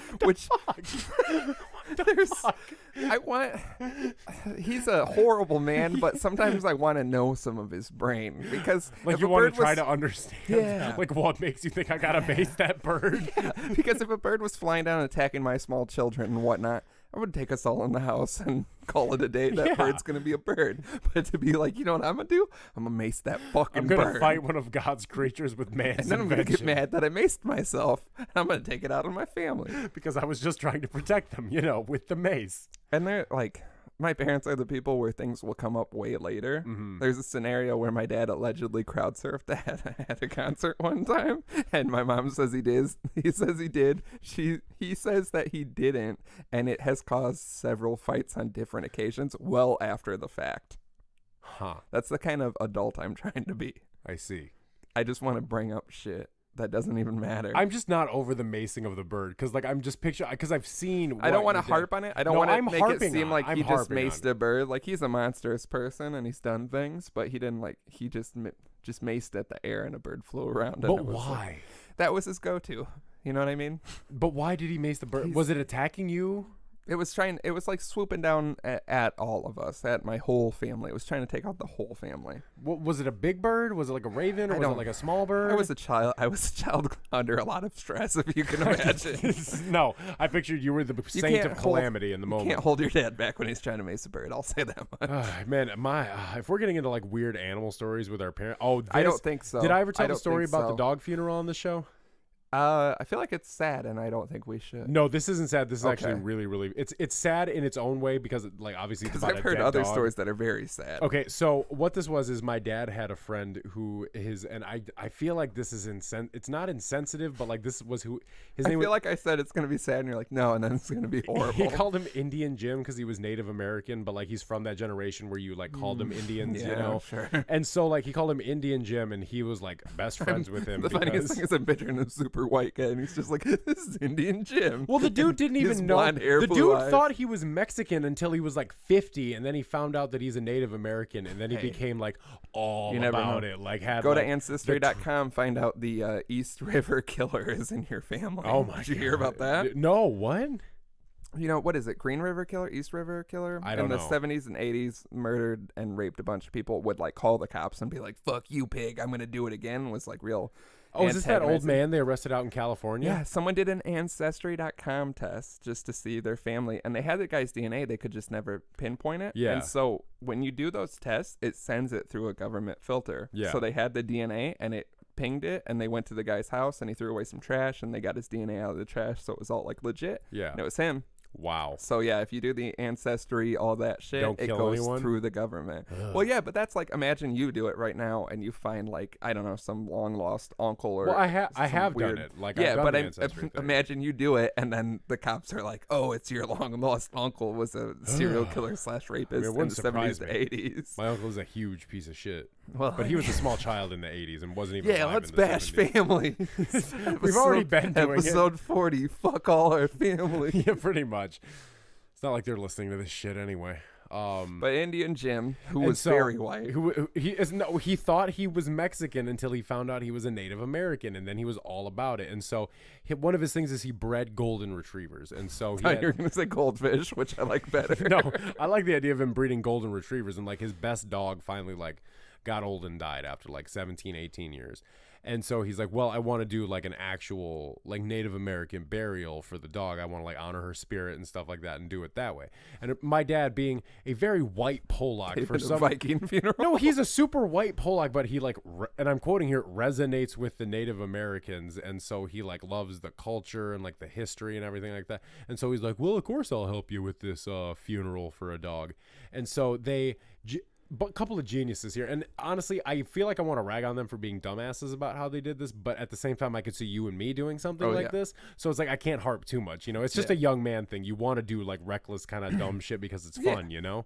He's a horrible man, but sometimes I want to know some of his brain, because like you want to try to understand, like what makes you think I gotta mace that bird? Yeah, because if a bird was flying down and attacking my small children and whatnot, I would take us all in the house and call it a day. That bird's going to be a bird. But to be like, you know what I'm going to do? I'm going to mace that fucking bird. I'm going to fight one of God's creatures with man's And then I'm going to get mad that I maced myself. And I'm going to take it out on my family. Because I was just trying to protect them, with the mace. And they're like... My parents are the people where things will come up way later. Mm-hmm. There's a scenario where my dad allegedly crowd surfed at a concert one time, and my mom says he did. He says he did. He says that he didn't, and it has caused several fights on different occasions well after the fact. Huh. That's the kind of adult I'm trying to be. I see. I just want to bring up shit that doesn't even matter. I'm just not over the macing of the bird, because I'm just picturing, because I've seen. I don't want to harp on it. I don't want to make it seem like he just maced a bird. Like, he's a monstrous person and he's done things, but he didn't he just maced at the air and a bird flew around. But why? That was his go-to. You know what I mean? But why did he mace the bird? Was it attacking you? It was like swooping down at all of us, at my whole family. It was trying to take out the whole family. What, was it a big bird? Was it like a raven? Or was it like a small bird? I was a child under a lot of stress, if you can imagine. No, I pictured you were the saint of calamity in the moment. You can't hold your dad back when he's trying to mace a bird. I'll say that much. Man, if we're getting into like weird animal stories with our parents. I don't think so. Did I ever tell the story about the dog funeral on the show? I feel like it's sad, and I don't think we should. No, this isn't sad. This is actually really, really. It's sad in its own way, because obviously it's about I've heard other stories that are very sad. Okay, so what this was is my dad had a friend who and I feel like this is it's not insensitive, but like this was who his name. I feel like I said it's gonna be sad, and you're like, no, and then it's gonna be horrible. He called him Indian Jim because he was Native American, but like he's from that generation where you like called them Indians, Sure. And so like he called him Indian Jim, and he was like best friends with him. The funniest thing is I'm picturing a super white guy, and he's just like, this is Indian Jim. Well, the dude didn't even know. The dude thought he was Mexican until he was like 50, and then he found out that he's a Native American, and then he became like all about it. Like, go to ancestry.com, find out the East River Killer is in your family. Oh my! Did you hear about that? No, what? What is it? Green River Killer? East River Killer? I don't know. In the 70s and 80s, murdered and raped a bunch of people, would like call the cops and be like, fuck you, pig, I'm going to do it again. Was like real. Oh, is this that old man they arrested out in California? Yeah, someone did an ancestry.com test just to see their family, and they had the guy's DNA. They could just never pinpoint it. Yeah. And so when you do those tests, it sends it through a government filter. Yeah. So they had the DNA, and it pinged it, and they went to the guy's house, and he threw away some trash, and they got his DNA out of the trash, so it was all like legit. Yeah. And it was him. Wow. So yeah, if you do the ancestry, all that shit, Don't it kill goes anyone? through the government. Ugh. Well, yeah, but that's like, imagine you do it right now and you find like, I don't know, some long lost uncle or Well, I some have weird... done it. Like, yeah, I've done but the ancestry thing. imagine you do it and then the cops are like, oh, it's your long lost uncle was a serial killer / rapist in the wouldn't 70s surprise to me. 80s. My uncle was a huge piece of shit. Well, But he was a small child in the 80s and wasn't even yeah, alive let's in the bash 70s. family. We've already been doing episode 40. Fuck all our family. it. Yeah, pretty much. It's not like they're listening to this shit anyway. But Indian Jim, who and was so, very white. He thought he was Mexican until he found out he was a Native American, and then he was all about it. And so one of his things is he bred golden retrievers, and so he You're gonna say goldfish, which I like better. no, I like the idea of him breeding golden retrievers, and like his best dog finally like got old and died after like 17, 18 years. And so he's like, well, I want to do like an actual like Native American burial for the dog. I want to like honor her spirit and stuff like that and do it that way. And my dad being a very white Polak for some Viking funeral. No, he's a super white Polak, but he like, and I'm quoting here, resonates with the Native Americans. And so he like loves the culture and like the history and everything like that. And so he's like, well, of course I'll help you with this funeral for a dog. And so but a couple of geniuses here. And honestly, I feel like I want to rag on them for being dumbasses about how they did this. But at the same time, I could see you and me doing something like this. So it's like, I can't harp too much, you know? It's just a young man thing. You want to do like reckless kind of dumb shit because it's fun, you know?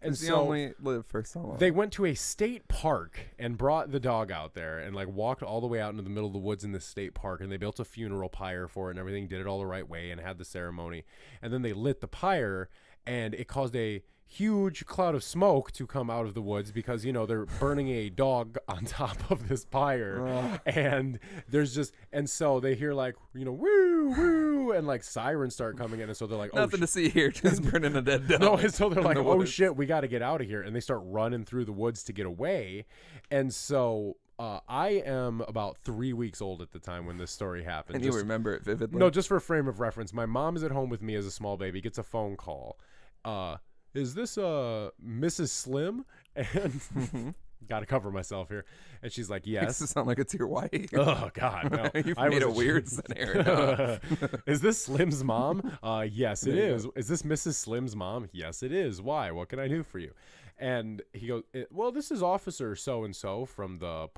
And so you only live for so long. they went to a state park and brought the dog out there and like walked all the way out into the middle of the woods in this state park. And they built a funeral pyre for it and everything, did it all the right way and had the ceremony. And then they lit the pyre and it caused a huge cloud of smoke to come out of the woods because, you know, they're burning a dog on top of this pyre. And there's just, and so they hear like, you know, woo, woo, and like sirens start coming in. And so they're like, nothing to see here, just burning a dead dog. No, and so they're like, oh woods. shit, we got to get out of here. And they start running through the woods to get away. And so I am about 3 weeks old at the time when this story happened. And you remember it vividly? No, just for a frame of reference, my mom is at home with me as a small baby, gets a phone call. Is this Mrs. Slim? And got to cover myself here. And she's like, yes. Makes it sound like it's your wife. Oh, God, no. You've made a weird scenario. Is this Slim's mom? Yes, it is. Is this Mrs. Slim's mom? Yes, it is. Why? What can I do for you? And he goes, well, this is Officer so-and-so from the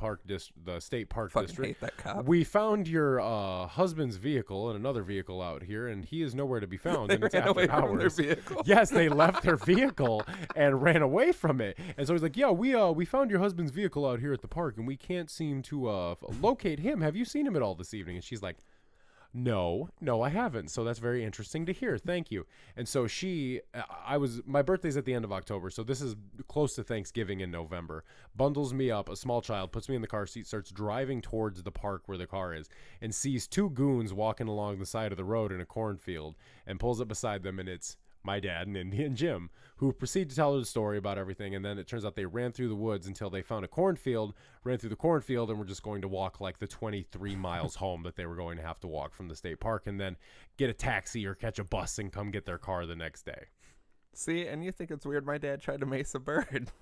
the state park district. Hate that cop. We found your husband's vehicle and another vehicle out here, and he is nowhere to be found. And it's ran away after from their hours. vehicle. Yes, they left their vehicle and ran away from it. And so he's like, yeah, we found your husband's vehicle out here at the park, and we can't seem to locate him. Have you seen him at all this evening? And she's like, no, I haven't. So that's very interesting to hear. Thank you. And so my birthday's at the end of October. So this is close to Thanksgiving in November. Bundles me up, a small child, puts me in the car seat, starts driving towards the park where the car is, and sees two goons walking along the side of the road in a cornfield and pulls up beside them. And it's my dad and Indian Jim, who proceed to tell her the story about everything. And then it turns out they ran through the woods until they found a cornfield, ran through the cornfield, and were just going to walk like the 23 miles home that they were going to have to walk from the state park, and then get a taxi or catch a bus and come get their car the next day. See, and you think it's weird my dad tried to mace a bird.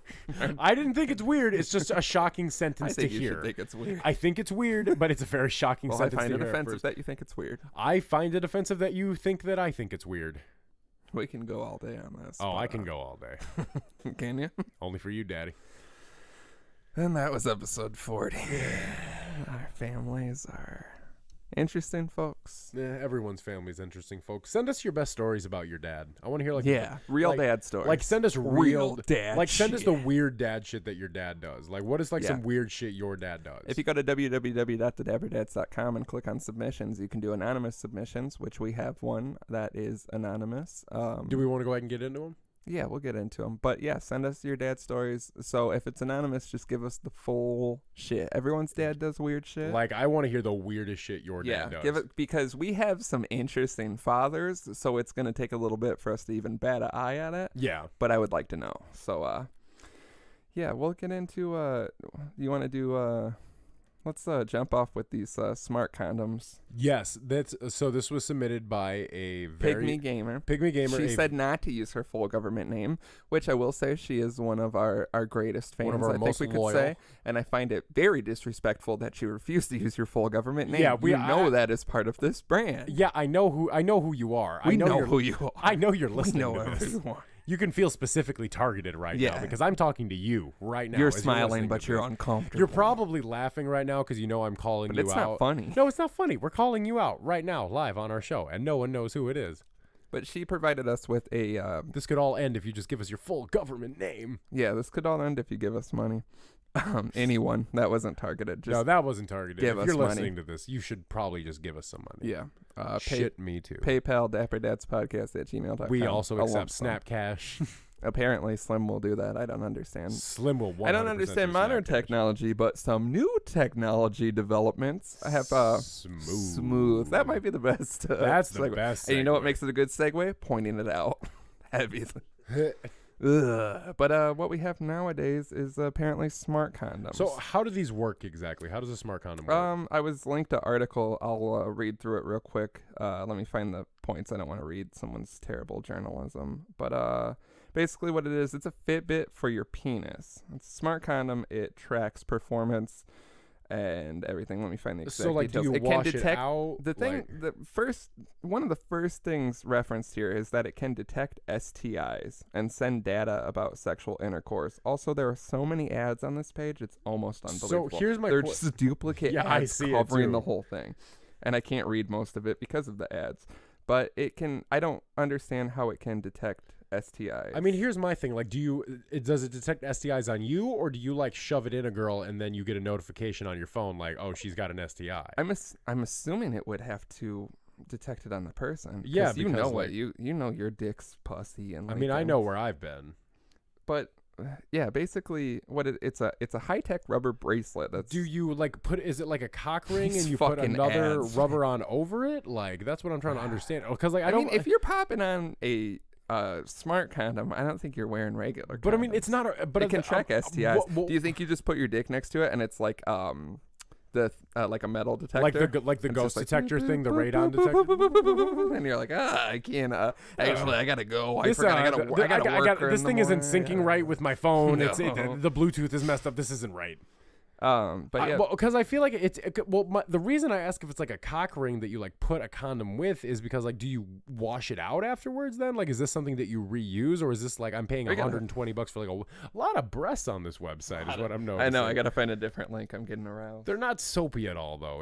I didn't think it's weird. It's just a shocking sentence to hear. You should think it's weird. I think it's weird, but it's a very shocking Well, I sentence to find hear. it offensive that you think it's weird. I find it offensive that you think that I think it's weird. We can go all day on this. Oh, I can go all day. Can you? Only for you, Daddy. And that was episode 40. Our families are interesting, folks. Yeah, everyone's family is interesting, folks. Send us your best stories about your dad. I want to hear real like, dad stories. Like send us real dad. Like send us shit. the weird dad shit that your dad does. Like what is some weird shit your dad does? If you go to www.dapperdadspodcast.com and click on submissions, you can do anonymous submissions, which we have one that is anonymous. Do we want to go ahead and get into them? Yeah, we'll get into them. But yeah, send us your dad stories. So if it's anonymous, just give us the full shit. Everyone's dad does weird shit. Like I want to hear the weirdest shit your dad does. Yeah, give it, because we have some interesting fathers, so it's going to take a little bit for us to even bat an eye at it. Yeah. But I would like to know. So yeah, we'll get into you want to do let's jump off with these smart condoms. Yes, so this was submitted by a Pygmy Gamer. She said not to use her full government name, which I will say she is one of our greatest fans. One of our I most think we loyal. could say, and I find it very disrespectful that she refused to use your full government name. Yeah, you know that is part of this brand. Yeah, I know who you are. We know who you are. I know you're listening We know to this. who you are. You can feel specifically targeted right now because I'm talking to you right now. You're as smiling, listening but to you're this. uncomfortable. You're probably laughing right now because you know I'm calling But you it's out. not funny. No, it's not funny. We're calling you out right now, live on our show, and no one knows who it is. But she provided us with a... This could all end if you just give us your full government name. Yeah, this could all end if you give us money. Anyone. That wasn't targeted. Just no, that wasn't targeted. give If us you're money. listening to this, you should probably just give us some money. Yeah. Shit, me too. PayPal, dapperdadspodcast@gmail.com. We also A lump accept sum. Snap Cash. Apparently, Slim will do that. I don't understand. Slim will 100% I don't understand do modern Snap Cash. technology, but some new technology developents. I have smooth. That might be the best. That's the segue. best. And you know what segue. makes it a good segue? Pointing it out. Heavy. Ugh. But what we have nowadays is apparently smart condoms. So how do these work exactly? How does a smart condom work? I was linked an article. I'll read through it real quick. Let me find the points. I don't want to read someone's terrible journalism. But basically what it is, it's a Fitbit for your penis. It's a smart condom. It tracks performance and everything. Let me find the exact So like, details. do you It wash can detect it out? the thing. One of the first things referenced here is that it can detect STIs and send data about sexual intercourse. Also, there are so many ads on this page; it's almost unbelievable. So here's my They're just duplicate I ads see it covering too. the whole thing, and I can't read most of it because of the ads. But it can. I don't understand how it can detect STIs. I mean, here's my thing. Like, does it detect STIs on you, or do you like shove it in a girl and then you get a notification on your phone like, oh, she's got an STI? I'm assuming it would have to detect it on the person. Yeah, you know because, what like- you know your dick's pussy and. I like, mean, I know where I've been. But yeah, basically, it's a high tech rubber bracelet. That's Do you like is it like a cock ring These and you put fucking another ads. rubber on over it? Like, that's what I'm trying to understand. Because like I mean, if you're popping on a smart condom, I don't think you're wearing regular. but I mean, condoms. it's not. But It can track STIs. Do you think you just put your dick next to it and it's like like a metal detector, like the It's ghost just like, detector thing, the radon detector? and you're like, I can't. Actually, I gotta go. I This, forgot. I gotta work. this thing isn't syncing right with my phone. No. The Bluetooth is messed up. This isn't right. But yeah, Because I feel like the reason I ask if it's like a cock ring that you like put a condom with is because like, do you wash it out afterwards then? Like, is this something that you reuse, or is this like I'm paying $120 for like a lot of breasts on this website is what I'm noticing. I know. I gotta find a different link. I'm getting aroused. They're not soapy at all though.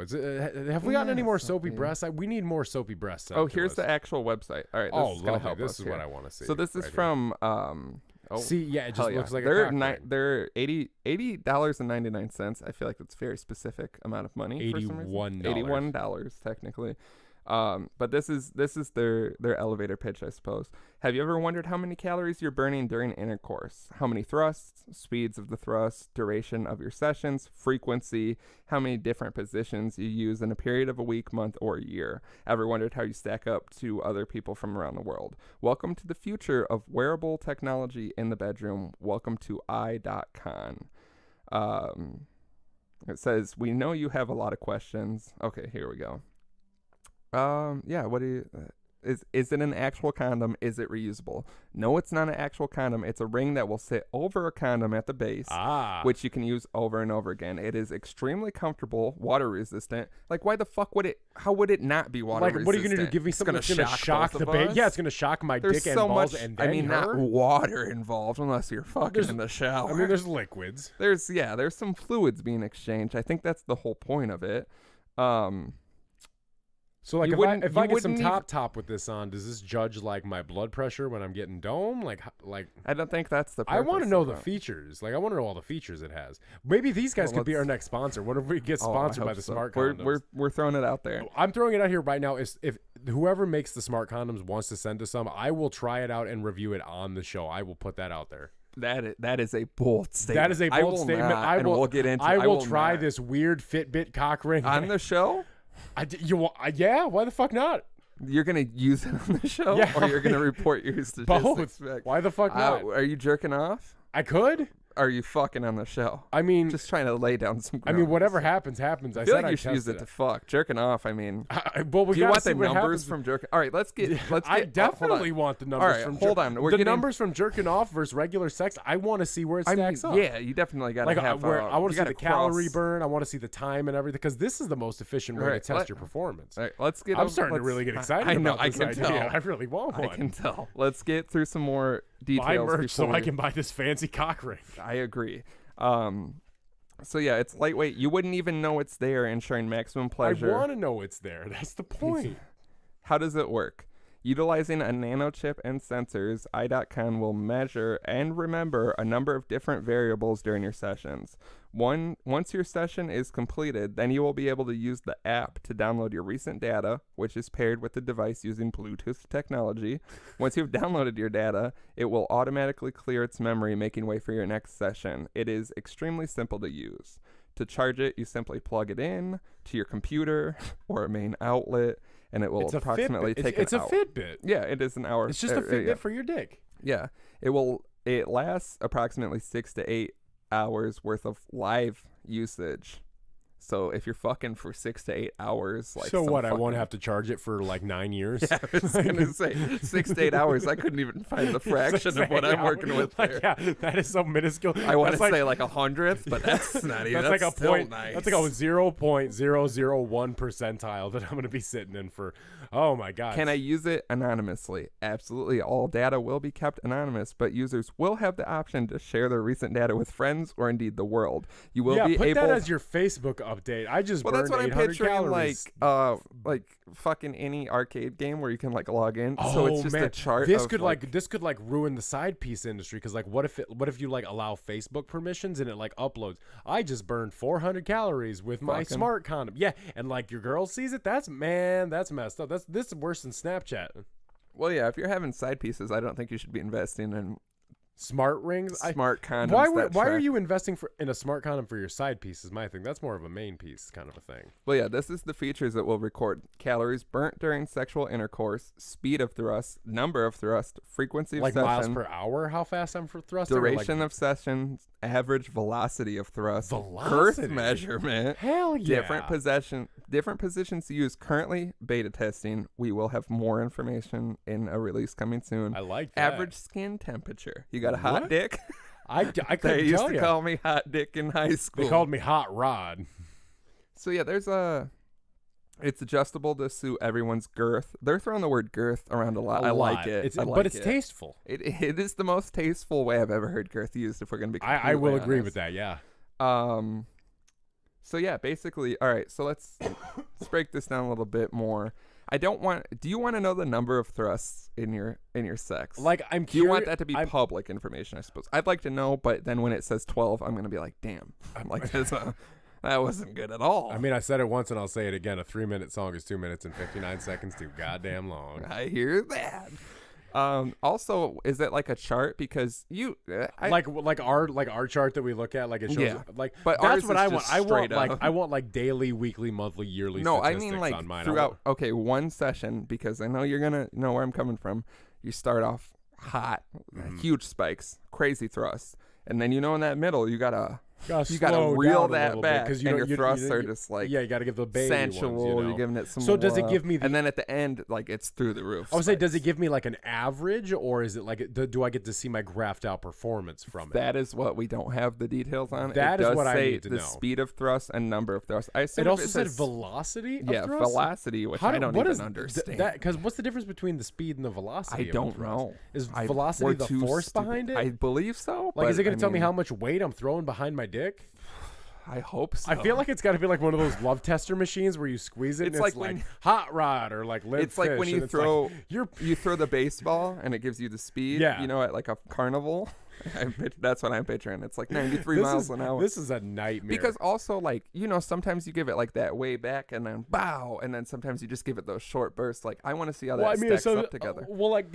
Have we gotten any more soapy breasts? We need more soapy breasts. Oh, here's the actual website. All right, this is gonna help This us is here. what I want to see. So this is right here. from See, yeah, it just hell looks like they're a cock ring. they're $80.99. I feel like that's a very specific amount of money. For some reason. $81. $81 technically. But this is their elevator pitch, I suppose. Have you ever wondered how many calories you're burning during intercourse? How many thrusts, speeds of the thrust, duration of your sessions, frequency, how many different positions you use in a period of a week, month, or year? Ever wondered how you stack up to other people from around the world? Welcome to the future of wearable technology in the bedroom. Welcome to i.con. It says, we know you have a lot of questions. Okay, here we go. Yeah, what do you... Is it an actual condom? Is it reusable? No, it's not an actual condom. It's a ring that will sit over a condom at the base, which you can use over and over again. It is extremely comfortable, water resistant. Like, why the fuck would it? How would it not be water resistant? Like, what are you gonna do? Give me something that's gonna shock the baby? Yeah, it's gonna shock my dick and balls and then I mean, her? not water involved unless you're fucking in the shower. I mean, there's liquids. There's some fluids being exchanged. I think that's the whole point of it. So like, You if I get some wouldn't top with this on, does this judge like my blood pressure when I'm getting dome? Like I don't think that's the I want to purpose know of the it. features. Like, I want to know all the features it has. Maybe these guys Well, could be our next sponsor. What if we get Oh, I sponsored by hope the so. smart We're- condoms? We're throwing it out there. I'm throwing it out here right now. If whoever makes the smart condoms wants to send us some, I will try it out and review it on the show. I will put that out there. That is a bold statement. That is a bold statement. I will. We'll get into. I will try not. this weird Fitbit cock ring on the show. Yeah, why the fuck not? You're gonna use it on the show, Yeah. or you're gonna report your statistics Both. back. Why the fuck not? Are you jerking off? I could. are you fucking on the show? I mean, just trying to lay down some. I mean, whatever happens, happens. I feel like you should use it to fuck. Jerking off. I mean, well, do you want the numbers from jerking? All right, let's get. I definitely want the numbers from. Hold on. The numbers from jerking off versus regular sex. I want to see where it stacks up. Yeah, you definitely got to have. I want to see the calorie burn. I want to see the time and everything because this is the most efficient way to test your performance. All right, let's get. I'm starting to really get excited. I know. I can tell. I really want one. I can tell. Let's get through some more details. Buy merch so I can buy this fancy cock ring. I agree. So yeah, it's lightweight. You wouldn't even know it's there, ensuring maximum pleasure. I want to know it's there. That's the point. How does it work? Utilizing a nanochip and sensors, i.con will measure and remember a number of different variables during your sessions. Once your session is completed, then you will be able to use the app to download your recent data, which is paired with the device using Bluetooth technology. Once you've downloaded your data, it will automatically clear its memory, making way for your next session. It is extremely simple to use. To charge it, you simply plug it in to your computer or a main outlet, and it will approximately take an hour. It's a Fitbit. Yeah, it is an hour. It's just a Fitbit for your dick. Yeah. It lasts approximately 6 to 8 hours worth of live usage. So if you're fucking for 6 to 8 hours, like, so what? I won't have to charge it for like 9 years. Yeah, I was gonna say 6 to 8 hours. I couldn't even find the fraction of what I'm working with there. Yeah, that is so minuscule. I want to say like 100th, but that's not even. That's like a point. Nice. That's like a 0.001 percentile that I'm going to be sitting in for. Oh my god. Can I use it anonymously? Absolutely. All data will be kept anonymous, but users will have the option to share their recent data with friends or indeed the world. You will be put able. that as your Facebook update. I just burned 800 calories. Like fucking any arcade game where you can like log in. Oh, so it's just man. a chart. This could ruin the side piece industry because like what if you like allow Facebook permissions and it like uploads? I just burned 400 calories with my smart condom. Yeah, and like your girl sees it. That's messed up. This is worse than Snapchat. Well, yeah. If you're having side pieces, I don't think you should be investing in smart rings, smart condoms. Why are you investing in a smart condom for your side piece? Is my thing. That's more of a main piece kind of a thing. Well, yeah, this is the features that will record calories burnt during sexual intercourse, speed of thrust, number of thrust, frequency of like session, miles per hour. How fast I'm for thrusting? Duration of sessions, average velocity of thrust, girth measurement. Hell yeah! Different positions to use. Currently beta testing. We will have more information in a release coming soon. I like that. Average skin temperature. You got a hot dick? I couldn't They used tell to you. call me hot dick in high school. They called me hot rod. So yeah, it's adjustable to suit everyone's girth. They're throwing the word girth around a lot. I like it. But it's tasteful. It is the most tasteful way I've ever heard girth used, if we're going to be I will agree honest. with that, yeah. So yeah, basically, all right, so let's break this down a little bit more. Do you want to know the number of thrusts in your sex? Like, I'm curious. Do you want that to be public information, I suppose? I'd like to know, but then when it says 12, I'm going to be like, damn. I'm like, that wasn't good at all. I mean, I said it once and I'll say it again. A 3-minute song is 2 minutes and 59 seconds too goddamn long. I hear that. Also, is it like a chart? Because like our chart that we look at, like it shows but that's what I want. I want like daily, weekly, monthly, yearly statistics I mean like on mine. throughout one session, because I know you're gonna know where I'm coming from. You start off hot, huge spikes, crazy thrusts, and then in that middle you gotta reel that back because your thrusts are just like you gotta give the baby sensual. ones, You're giving it some. So does it love. give me? And then at the end, like it's through the roof. I would say, does it give me like an average, or is it like do I get to see my graphed out performance from it? That is what we don't have the details on. That is what I need to know. The speed of thrust and number of thrusts. I assume it also said velocity. Yeah, thrust? Velocity, which I don't even understand. Because what's the difference between the speed and the velocity? I don't know. Is velocity the force behind it? I believe so. Like, is it going to tell me how much weight I'm throwing behind my dick? I hope so. I feel like it's got to be like one of those love tester machines where you squeeze it and it's like hot rod or like limp It's like when you throw you throw the baseball and it gives you the speed. Yeah. At like a carnival. That's what I'm picturing. It's like 93 miles an hour. This is a nightmare. Because also, like, sometimes you give it like that way back and then bow, and then sometimes you just give it those short bursts. Like, I want to see how that stacks up together.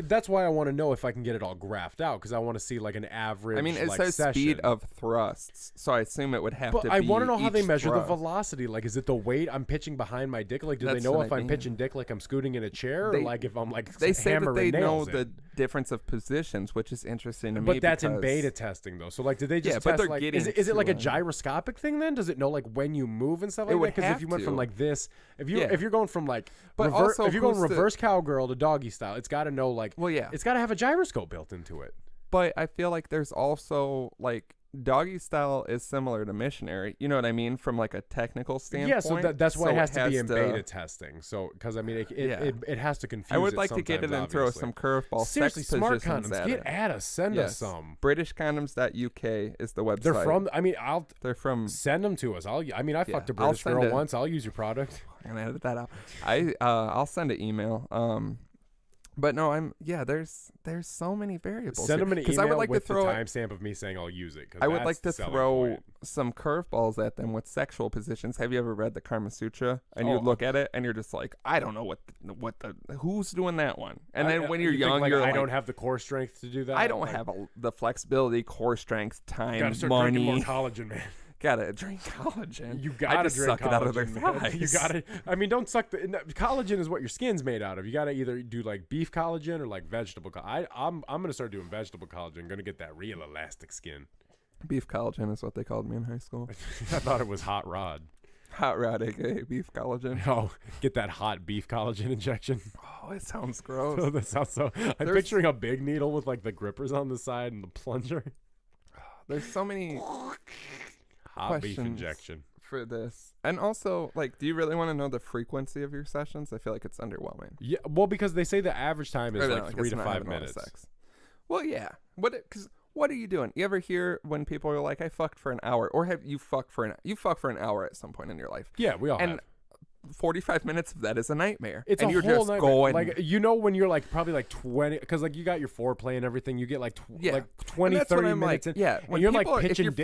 That's why I want to know if I can get it all graphed out, because I want to see like an average. I mean, it says session. speed of thrusts, so I assume it would have to be. I want to know how they each measure the thrust. velocity. Like, is it the weight I'm pitching behind my dick? Like, do That's they know what if I I'm mean. pitching dick like I'm scooting in a chair, or They- like if I'm like They say that they hammering know nails the in? difference of positions, which is interesting to me. But that's in because- beta testing though. So like, did they just Yeah, but test they're like? getting Is it like a to, gyroscopic thing then? Does it know like when you move and stuff It like would that? Because if have you went from to. like this, if Yeah. you're going from like, But also, if you're going who's the- reverse cowgirl to doggy style, it's got to know like. Well, yeah. It's got to have a gyroscope built into it. But I feel like there's also like doggy style is similar to missionary. You know what I mean? From like a technical standpoint. Yeah, so that's why So it has to be in beta testing. So because I mean, it has to confuse. I would like to get it sometimes, and throw obviously. some curveball Seriously, sex smart positions condoms. at Get it. at us. Send us some. BritishCondoms.uk is the website. They're from. I mean, They're from. send them to us. I mean, I fucked a I'll British send girl it. once. I'll use your product. I'm gonna edit that out. I'll send an email. But no, there's so many variables. Send them an email I would like with to throw the timestamp of me saying I'll use it. I would like to that's the selling throw point. some curveballs at them with sexual positions. Have you ever read the Kama Sutra? And you Oh. look at it and you're just like, I don't know what the who's doing that one. And then when you're you think, young, like, you're I like, don't have the core strength to do that. I don't Like, have the flexibility, core strength, Gotta time, start drinking more money. collagen, man. Gotta drink collagen. You I gotta just drink suck collagen. it out of their man. thighs. You gotta. I mean, don't suck the collagen is what your skin's made out of. You gotta either do like beef collagen or like vegetable. I'm gonna start doing vegetable collagen. Gonna get that real elastic skin. Beef collagen is what they called me in high school. I thought it was hot rod. Hot rod, aka beef collagen. Oh, get that hot beef collagen injection. Oh, it sounds gross. Oh, that sounds so. I'm There's- picturing a big needle with like the grippers on the side and the plunger. There's so many Hot beef Questions. injection. for this. And also, like, do you really want to know the frequency of your sessions? I feel like it's underwhelming. Yeah, well, because they say the average time is Or no, like I 3 guess to not 5 having a lot of minutes. sex. Well, yeah. What are you doing? You ever hear when people are like, I fucked for an hour? Or have you fucked for an hour at some point in your life? Yeah, we all And have. 45 minutes of that is a nightmare. It's and a you're whole just nightmare. going Like, you know, when you're like probably like 20, because like you got your foreplay and everything, you get like Yeah. like And 20, that's 30 what I'm minutes like, in. yeah. And When you're like people are- pitching if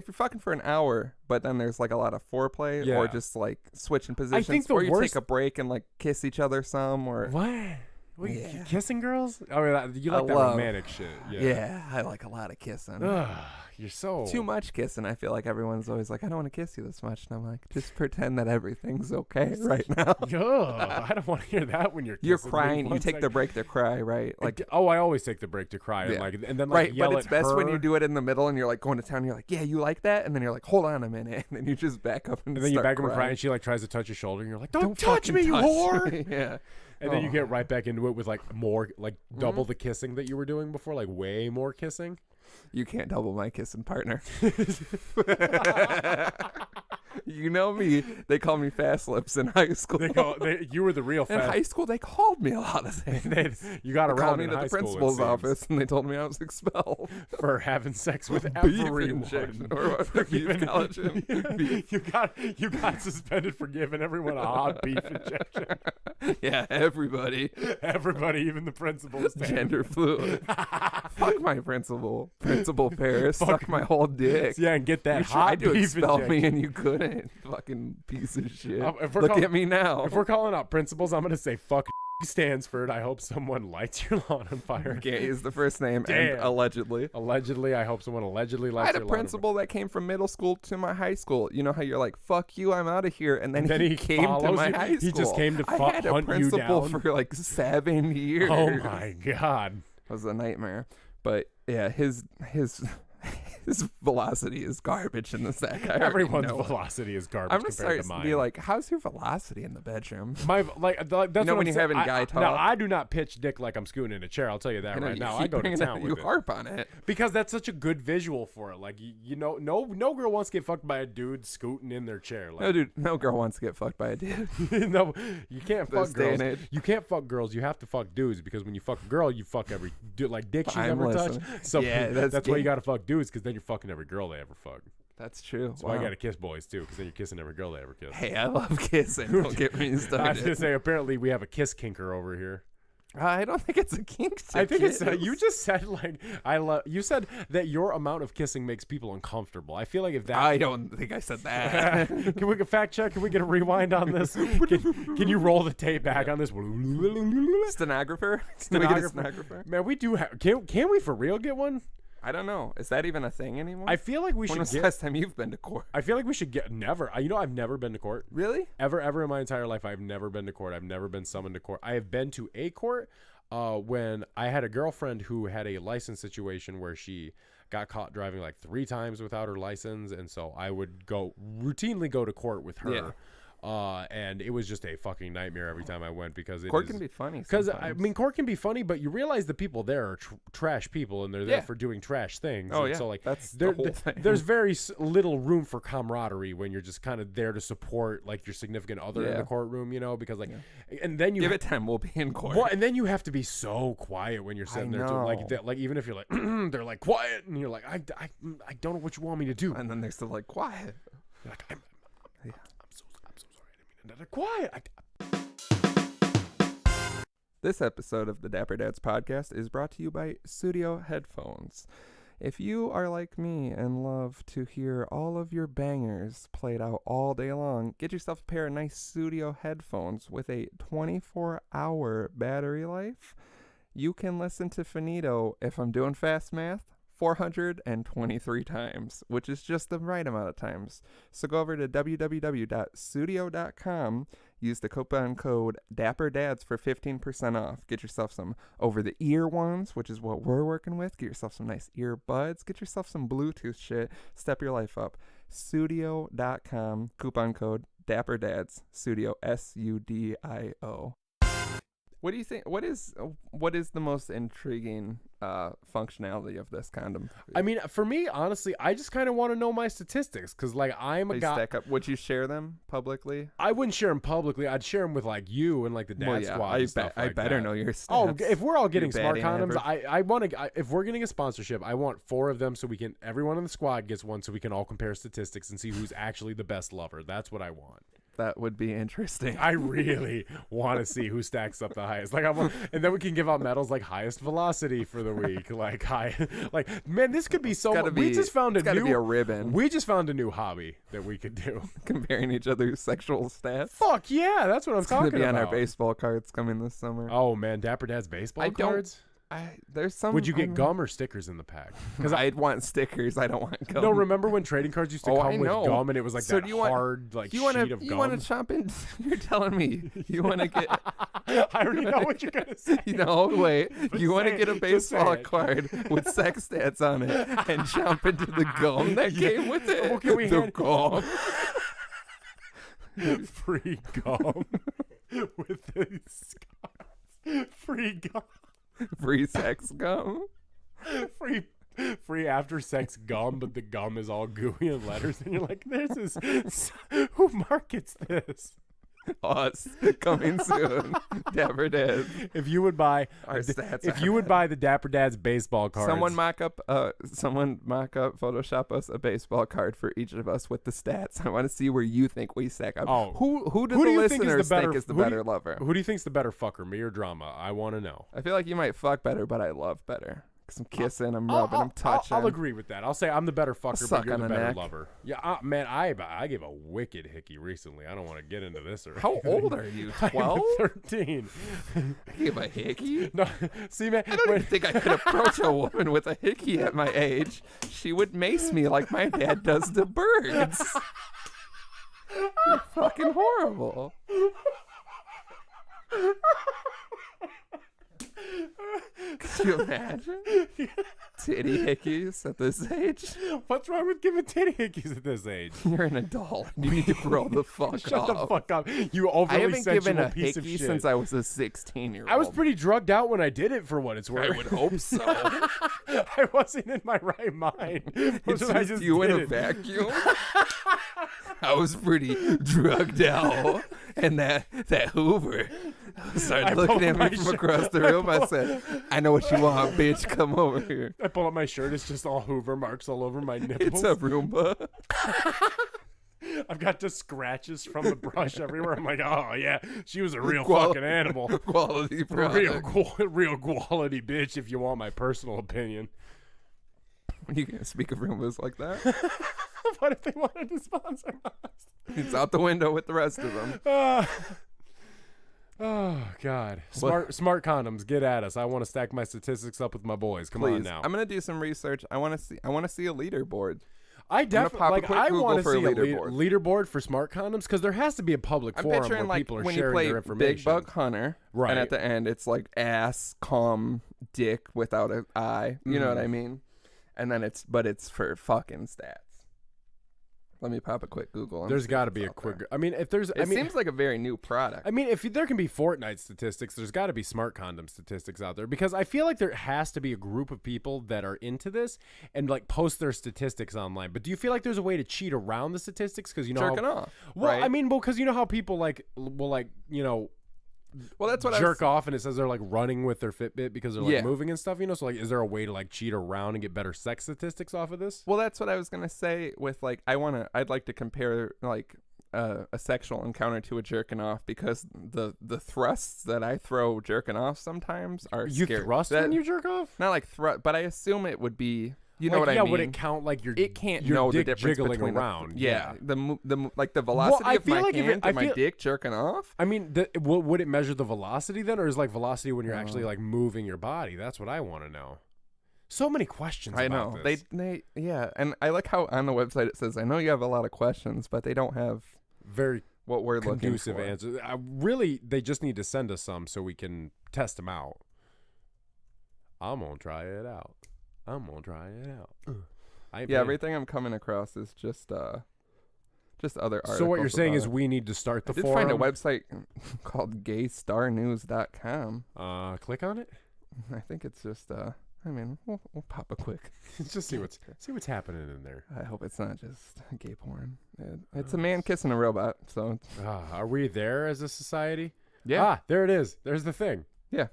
you're fucking for an hour, but then there's like a lot of foreplay Yeah. or just like switching positions, think the or you worst- take a break and like kiss each other some, or What? What, you Yeah. kissing girls? I mean, you I like that love- romantic shit. Yeah. yeah, I like a lot of kissing. Ugh, you're so Too much kissing. I feel like everyone's always like, I don't want to kiss you this much, and I'm like, just pretend that everything's okay right now. Ugh, I don't want to hear that when you're You're kissing me. crying. You One take the second. break to cry, right? Like, oh, I always take the break to cry, Yeah. and then like right, yell but it's at best when her. you do it in the middle and you're like going to town. And you're like, yeah, you like that, and then you're like, hold on a minute, and then you just back up and And then you start back up and cry, crying. and she like tries to touch your shoulder, and you're like, "Don't touch fucking me, you touch whore!" me. Yeah, And then you Oh. get right back into it with like more, like double Mm-hmm. the kissing that you were doing before, like way more kissing. You can't double my kissing partner. You know me. They call me fast lips in high school. You were the real in high fast. school, they called me a lot of things. You got They around called me in to high the school, it principal's seems, office, and they told me I was expelled. for having sex with Beef everyone. injection or what? Beef collagen. Beef. You got suspended for giving everyone a hot beef injection. Yeah, everybody. Everybody, even the principals. Gender fluid. Fuck my principal. Principal Paris. Suck my whole dick. Yeah, and get that You hot tried to beef expel injection. me and you couldn't. Fucking piece of shit. If we're Look call- at me now. If we're calling out principals, I'm gonna say fuck Stansford. I hope someone lights your lawn on fire. Can't use the first name and Damn. allegedly. Allegedly, I hope someone allegedly I lights had a your lawn on principal that came from middle school to my high school. You know how you're like, fuck you, I'm out of here. And then, Then he he came to follows my you? high school. He just came to I had a hunt you principal down? for like 7 years. fire. Oh my god. It was a nightmare. But yeah, his velocity is garbage in the sack. I already Everyone's know it. velocity is garbage I'm gonna compared start to mine. to be like, how's your velocity in the bedroom? My that's know what when I'm you're saying. having guy Now talk? I do not pitch dick like I'm scooting in a chair. I'll tell you that You know, right you now. keep I go to bringing town it, with you it harp on it. because that's such a good visual for it. Like you know, no girl wants to get fucked by a dude scooting in their chair. No, Like dude, no girl wants to get fucked by a dude. no, you can't This fuck day girls. and age. You can't fuck girls. You have to fuck dudes because when you fuck a girl, you fuck every dude, like dick she's I'm ever listening. touched. So Yeah, that's why gay. you got to fuck dudes because then you're fucking every girl they ever fuck. That's true. That's why you got to kiss boys too because then you're kissing every girl they ever kiss. Hey, I love kissing. Don't get me I was gonna started. say apparently we have a kiss kinker over here. I don't think it's a kink. To I think it's kiss. you just said like I love. You said that your amount of kissing makes people uncomfortable. I feel like if that. I don't think I said that. Can we get fact check? Can we get a rewind on this? Can you roll the tape back on this? Stenographer? Can we get a stenographer? Man, we do have. Can we for real get one? I don't know. Is that even a thing anymore? I feel like we when should was get. the last time you've been to court? I feel like we should get never. You know, I've never been to court. Really? Ever in my entire life, I've never been to court. I've never been summoned to court. I have been to a court when I had a girlfriend who had a license situation where she got caught driving like 3 times without her license, and so I would routinely go to court with her. Yeah. And it was just a fucking nightmare every time I went because court can be funny. Because I mean, court can be funny, but you realize the people there are trash people, and they're there for doing trash things. Oh and yeah, so like that's the whole thing. There's very little room for camaraderie when you're just kind of there to support like your significant other in the courtroom, you know, because like, and then you give it time, we'll be in court. Well, and then you have to be so quiet when you're sitting there too, like even if you're like they're like quiet, and you're like I don't know what you want me to do, and then they're still like quiet. You're like I'm so sorry. I didn't mean to. Quiet. This episode of the Dapper Dads podcast is brought to you by Studio Headphones. If you are like me and love to hear all of your bangers played out all day long, get yourself a pair of nice Studio Headphones with a 24-hour battery life. You can listen to Finito, if I'm doing fast math, 423 times, which is just the right amount of times. So go over to www.studio.com, use the coupon code DAPPERDADS for 15% off. Get yourself some over-the-ear ones, which is what we're working with. Get yourself some nice earbuds. Get yourself some Bluetooth shit. Step your life up. Studio.com, coupon code DAPPERDADS, Studio, SUDIO. What do you think? What is the most intriguing functionality of this condom? I mean, for me, honestly, I just kind of want to know my statistics because, like, I'm a guy. Stack up. Would you share them publicly? I wouldn't share them publicly. I'd share them with like you and like the dad squad. And stuff I like better that. know your stats. Oh, if we're all getting smart condoms, average. I want to. If we're getting a sponsorship, I want 4 of them so we can. Everyone in the squad gets one so we can all compare statistics and see who's actually the best lover. That's what I want. That would be interesting. I really want to see who stacks up the highest. Like, and then we can give out medals like highest velocity for the week. Like man, this could be so. We just found a new ribbon. We just found a new hobby that we could do. Comparing each other's sexual stats. Fuck yeah, that's what I'm talking about. It's gonna be on our baseball cards coming this summer. Oh man, Dapper Dad's baseball cards. There's some. Would you get gum or stickers in the pack? Because I'd want stickers. I don't want gum. No, remember when trading cards used to come with gum and it was like that hard sheet of gum? You want to chomp in? You're telling me you want to get? I already know what you're gonna say. No, wait. You want to get a baseball card with sex stats on it and chomp into the gum that came with it? Okay, we the gum. Free gum with these cards. Free gum. Free sex gum. Free after sex gum, but the gum is all gooey and letters, and you're like, "This is who markets this?" Us coming soon. Dapper Dads. If you would buy our stats, if you would buy the Dapper Dads baseball cards, someone mock up Photoshop us a baseball card for each of us with the stats. I want to see where you think we stack up. Oh, who do the listeners think is the better lover? Who do you think's the better fucker, me or Drama? I want to know. I feel like you might fuck better, but I love better. Cause I'm kissing, I'm rubbing, I'm touching. I'll agree with that. I'll say I'm the better fucker, but you're the better neck. lover. Yeah, man, I gave a wicked hickey recently. I don't want to get into this. How old are you? 12? 13. I gave a hickey? No, see, man. I don't even think I could approach a woman with a hickey at my age. She would mace me like my dad does the birds. You're fucking horrible. Could you imagine? Titty hickeys at this age? What's wrong with giving titty hickeys at this age? You're an adult. You need to grow the fuck up. Shut the fuck up. You overly sensual piece of shit. I haven't given a hickey since I was a 16-year-old. I was pretty drugged out when I did it, for what it's worth. I would hope so. I wasn't in my right mind. It's just you in a vacuum. I was pretty drugged out. And that Hoover started looking at me from across the room. I said, I know what you want, bitch. Come over here. I pull up my shirt. It's just all Hoover marks all over my nipples. It's a Roomba. I've got the scratches from the brush everywhere. I'm like, oh, yeah, she was a real fucking animal. Quality product. Real quality bitch, if you want my personal opinion. You can't speak of Roombas like that. What if they wanted to sponsor us? It's out the window with the rest of them. Oh God, smart condoms, get at us. I want to stack my statistics up with my boys. Come on now. I'm gonna do some research. I want to see a leaderboard. I definitely I want to see a leaderboard. Leaderboard for smart condoms because there has to be a public forum where like people are when sharing you play their information. Big Bug Hunter, right? And at the end, it's like ass, cum, dick without an eye. You know what I mean? And then it's for fucking stats. Let me pop a quick Google. There's got to be a quick. I mean, if there's, it seems like a very new product. I mean, if there can be Fortnite statistics, there's got to be smart condom statistics out there because I feel like there has to be a group of people that are into this and like post their statistics online. But do you feel like there's a way to cheat around the statistics because you know jerking off? Well, right? I mean, because you know how people well, that's what jerk off and it says they're like running with their Fitbit because they're like moving and stuff, so like is there a way to like cheat around and get better sex statistics off of this? Well, that's what I was gonna say with like I'd like to compare like a sexual encounter to a jerking off because the thrusts that I throw jerking off sometimes are you scary. Thrust when you jerk off? Not like thrust, but I assume it would be. You know like, what I mean? Would it count like it can't your know dick the difference jiggling between around? The like the velocity of my hand and my dick jerking off. I mean, would it measure the velocity then, or is like velocity when you're actually like moving your body? That's what I want to know. So many questions. I know this. they and I like how on the website it says, "I know you have a lot of questions, but they don't have very what we're looking for." Answers. Really, they just need to send us some so we can test them out. I'm gonna try it out. Everything I'm coming across is just other articles. So what you're saying is we need to start the forum? I did find a website called gaystarnews.com. Click on it. I think it's just we'll pop a quick. Just see what's happening in there. I hope it's not just gay porn. It's a man kissing a robot. So are we there as a society? Yeah. There it is. There's the thing. Yeah,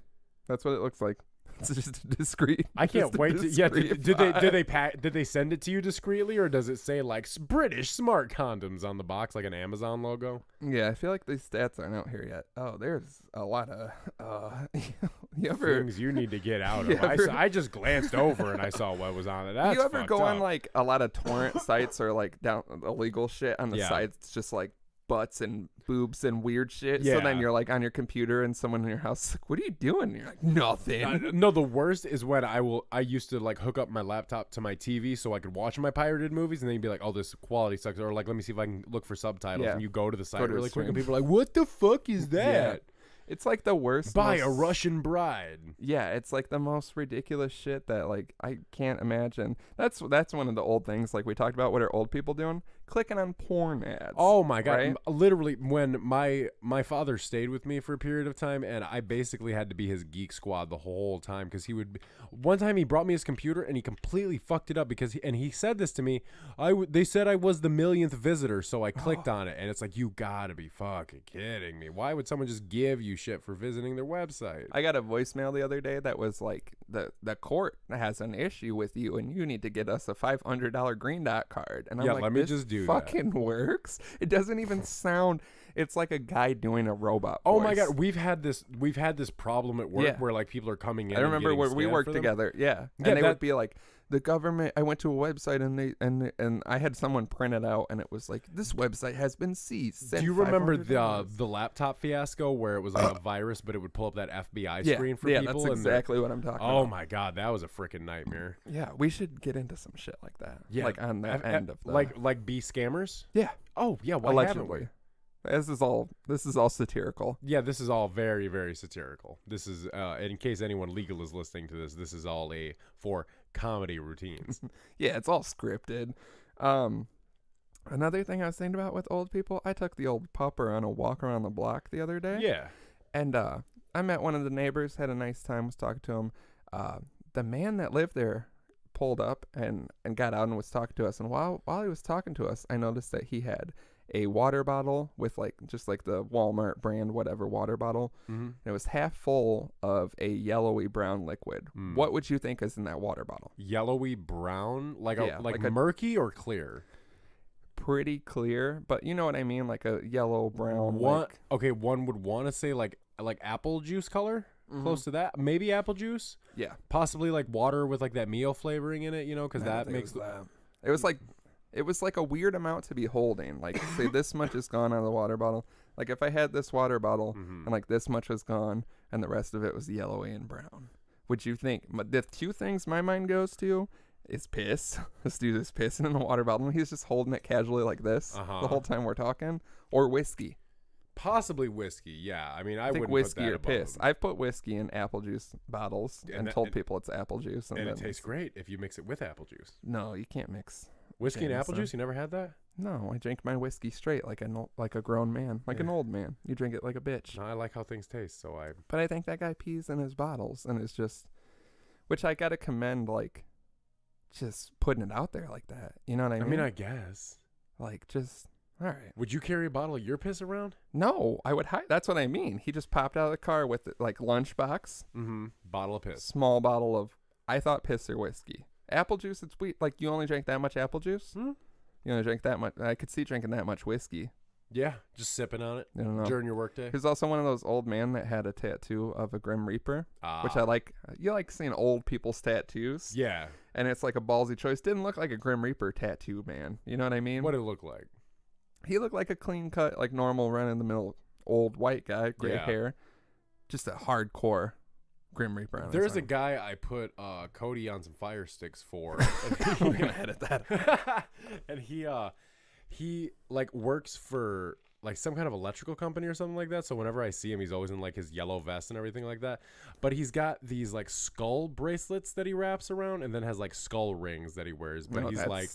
that's what it looks like. It's just discreet. I can't wait to. Yeah, did they send it to you discreetly, or does it say like British smart condoms on the box, like an Amazon logo? Yeah, I feel like these stats aren't out here yet. Oh, there's a lot of things you need to get out of. I just glanced over and I saw what was on it. That's you ever go up. on like a lot of torrent sites or like down illegal shit on the sites? It's just like butts and boobs and weird shit. Yeah. So then you're like on your computer and someone in your house is like, what are you doing? And you're like, nothing. No, the worst is when I used to like hook up my laptop to my TV so I could watch my pirated movies and then you'd be like, oh, this quality sucks. Or like, let me see if I can look for subtitles. And you go to the site really quick and people are like, what the fuck is that? Yeah. It's like the worst. Buy a Russian bride. Yeah, it's like the most ridiculous shit that like I can't imagine. That's one of the old things like we talked about. What are old people doing? Clicking on porn ads. Oh my god! Right? Literally, when my father stayed with me for a period of time, and I basically had to be his geek squad the whole time because one time he brought me his computer and he completely fucked it up because he said this to me. They said I was the millionth visitor, so I clicked on it, and it's like you gotta be fucking kidding me. Why would someone just give you shit for visiting their website? I got a voicemail the other day that was like the court has an issue with you and you need to get us a $500 green dot card. And I'm like, let me just do fucking that. Works. It doesn't even sound. It's like a guy doing a robot voice. Oh my god, we've had this problem at work where like people are coming in. I remember where we worked together. Yeah, and they would be like, the government. I went to a website and I had someone print it out and it was like, this website has been seized. Do you remember the laptop fiasco where it was like a virus, but it would pull up that FBI screen for people? Yeah, that's exactly what I'm talking about. Oh my god, that was a freaking nightmare. Yeah, we should get into some shit like that. Yeah, like on that end of the like be scammers. Yeah. Oh yeah. Why allegedly. haven't we? This is all satirical. Yeah, this is all very, very satirical. This is, in case anyone legal is listening to this is all for comedy routines. Yeah, it's all scripted. Another thing I was thinking about with old people, I took the old pupper on a walk around the block the other day. Yeah. And I met one of the neighbors, had a nice time, was talking to him. The man that lived there pulled up and got out and was talking to us. And while he was talking to us, I noticed that he had a water bottle with just like the Walmart brand whatever water bottle. Mm-hmm. And it was half full of a yellowy brown liquid. What would you think is in that water bottle? Yellowy brown, like a murky or clear? Pretty clear, but you know what I mean, like a yellow brown. Okay, one would want to say like apple juice color. Close to that, maybe apple juice. Yeah, possibly like water with like that Mio flavoring in it, because that makes it was like It was like a weird amount to be holding. Like, say this much is gone out of the water bottle. Like, if I had this water bottle and, like, this much was gone and the rest of it was yellowy and brown, would you think? The two things my mind goes to is piss. This dude is pissing in the water bottle and he's just holding it casually like this the whole time we're talking. Or whiskey. Possibly whiskey, yeah. I mean, I think wouldn't whiskey put that or above piss. them. I've put whiskey in apple juice bottles and told people it's apple juice. And it tastes great if you mix it with apple juice. No, you can't mix Whiskey and apple juice? You never had that? No, I drink my whiskey straight like a grown man, like an old man. You drink it like a bitch. No, I like how things taste, so I... But I think that guy pees in his bottles and it's just... Which I got to commend, like, just putting it out there like that. You know what I mean? I mean, I guess. Like, just... All right. Would you carry a bottle of your piss around? No, I would hide. That's what I mean. He just popped out of the car with, like, lunchbox. Mm-hmm. Bottle of piss. Small bottle of, I thought piss or whiskey. Apple juice, it's sweet. Like, you only drank that much apple juice? Hmm? You only drank that much. I could see drinking that much whiskey. Yeah, just sipping on it I don't know. during your workday. There's also one of those old men that had a tattoo of a Grim Reaper, which I like. You like seeing old people's tattoos. Yeah. And it's like a ballsy choice. Didn't look like a Grim Reaper tattoo, man. You know what I mean? What did it look like? He looked like a clean cut, like normal run-in-the-mill old white guy, gray hair. Just a hardcore Grim Reaper on There's his a arm. guy I put Cody on some fire sticks for. We're going to edit that. And he like works for like some kind of electrical company or something like that. So whenever I see him, he's always in like his yellow vest and everything like that. But he's got these like skull bracelets that he wraps around and then has like skull rings that he wears. But he's like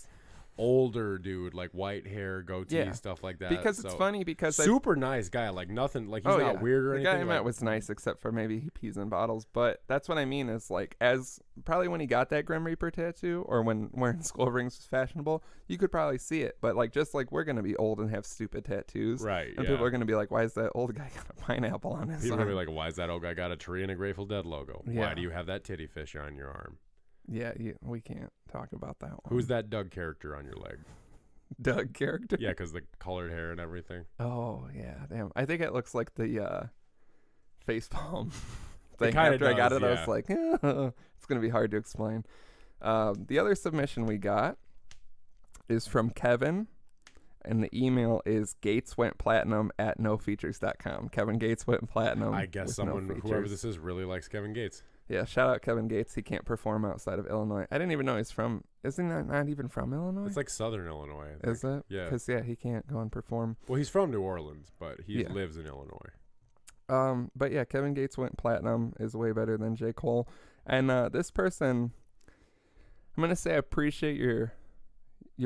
older dude, like white hair, goatee, stuff like that. Because it's funny because super nice guy, like nothing, like he's not weird or anything. The guy I met was nice except for maybe he pees in bottles. But that's what I mean is like as probably when he got that Grim Reaper tattoo or when wearing skull rings was fashionable, you could probably see it. But like just like we're gonna be old and have stupid tattoos, right? And people are gonna be like, why is that old guy got a pineapple on his arm? People are gonna be like, why is that old guy got a tree and a Grateful Dead logo? Yeah. Why do you have that titty fish on your arm? Yeah, we can't talk about that one. Who's that Doug character on your leg? Doug character? Yeah, because the colored hair and everything. Oh, yeah. Damn. I think it looks like the facepalm thing. After I got it, I was like, it's going to be hard to explain. The other submission we got is from Kevin, and the email is gateswentplatinum@nofeatures.com. Kevin Gates went platinum. I guess whoever this is, really likes Kevin Gates. Yeah, shout out Kevin Gates. He can't perform outside of Illinois. I didn't even know he's from... Isn't he not even from Illinois? It's like Southern Illinois, I think. Is it? Yeah. Because, he can't go and perform. Well, he's from New Orleans, but he lives in Illinois. But yeah, Kevin Gates went platinum is way better than J. Cole. And this person... I'm going to say I appreciate your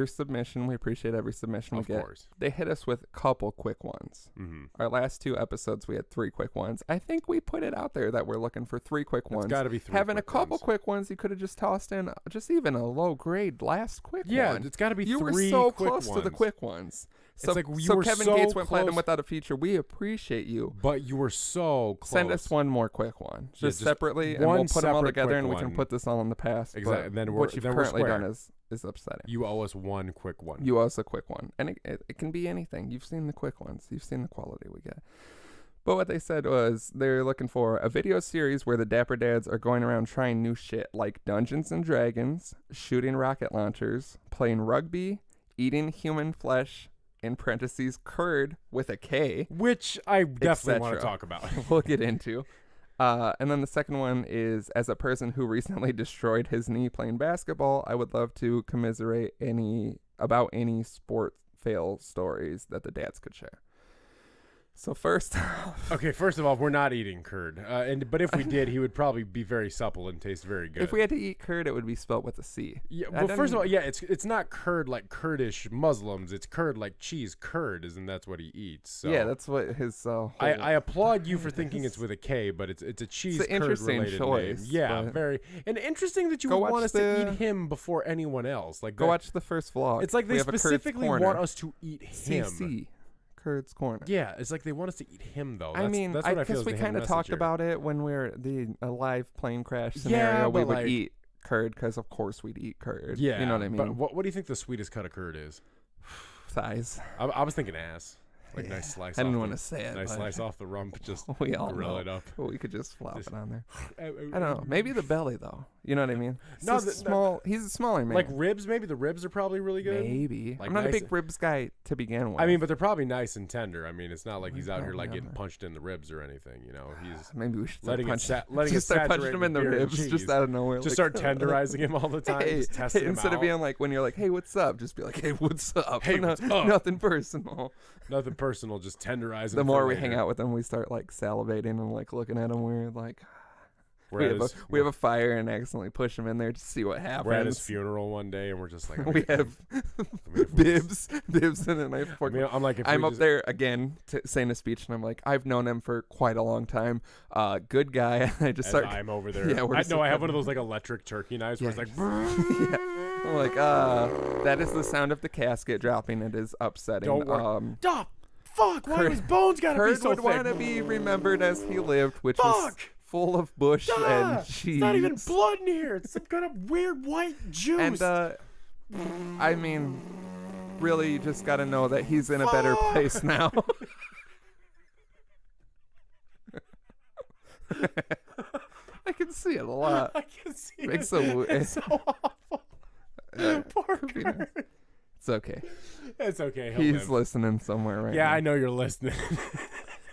submission. We appreciate every submission we get. Of course. They hit us with a couple quick ones. Mm-hmm. Our last 2 episodes, we had 3 quick ones. I think we put it out there that we're looking for 3 quick ones. It's got to be 3 Having quick a couple ones. quick ones, you could have just tossed in just even a low grade last quick one. Yeah, it's got to be 3 You were quick so ones. close to the quick ones. So, it's like Kevin Gates went platinum without a feature. We appreciate you. But you were so close. Send us one more quick one. Just separately, and one we'll put them all separate together and we quick can put this all in the past. Exactly. But then what you've currently done is upsetting. You owe us one quick one. You owe us a quick one. And it can be anything. You've seen the quick ones. You've seen the quality we get. But what they said was they're looking for a video series where the Dapper Dads are going around trying new shit like Dungeons and Dragons, shooting rocket launchers, playing rugby, eating human flesh, in parentheses, curd with a K. Which I definitely want to talk about. We'll get into. And then the second one is, as a person who recently destroyed his knee playing basketball, I would love to commiserate about any sport fail stories that the dads could share. So first off, we're not eating curd. But if we did, he would probably be very supple and taste very good. If we had to eat curd, it would be spelt with a C. Yeah, well, first of all, it's not curd like Kurdish Muslims. It's curd like cheese curd, and that's what he eats. So yeah, that's what his. I applaud you for thinking it's with a K, but it's a cheese curd related name. Yeah, very and interesting that you would want us to eat him before anyone else. Like go watch the first vlog. It's like they specifically want us to eat him. CC. Kurd's Corner. Yeah, it's like they want us to eat him, though. I guess we kind of talked about it when we're a live plane crash scenario. We would eat curd because, of course, we'd eat curd. Yeah, you know what I mean. But what do you think the sweetest cut of curd is? Thighs. I was thinking ass. Like nice slice. I didn't want to say it. Nice slice off the rump. Just we all grill it up. We could just flop it on there. I don't know. Maybe the belly though. You know what I mean? No, he's a smaller man. Like ribs, maybe the ribs are probably really good. Maybe. Like I'm not nice a big ribs guy to begin with. I mean, but they're probably nice and tender. I mean, it's not like he's out here like Yeah. getting punched in the ribs or anything. You know, he's maybe we should letting it start saturate punching him in the with beer and ribs cheese. just out of nowhere. Just like, start tenderizing him all the time. Hey, just testing him instead out. of being like when you're like, hey, what's up? Just be like, hey, what's up? Hey, what's up? Nothing personal. Nothing personal, just tenderizing. The more we hang out with him, we start like salivating and like looking at him. We're like, we have a fire and accidentally push him in there to see what happens. We're at his funeral one day and we're just like, we have bibs and a knife fork. I'm like, I'm up there again saying a speech and I'm like, I've known him for quite a long time. Good guy. And I just start. I'm over there. Yeah, I have one of those like electric turkey knives where it's like. Yeah. I'm like, that is the sound of the casket dropping. It is upsetting. Don't worry. Fuck! Why his bones gotta be so would thick? want to be remembered as he lived, which was full of bush and cheese. It's not even blood in here. It's some kind of weird white juice. And I mean, really, you just got to know that he's in a better place now. I can see it a lot. I can see it. It's so awful. Poor Kurt. It's okay. It's okay. He's listening somewhere right now. Yeah, I know you're listening.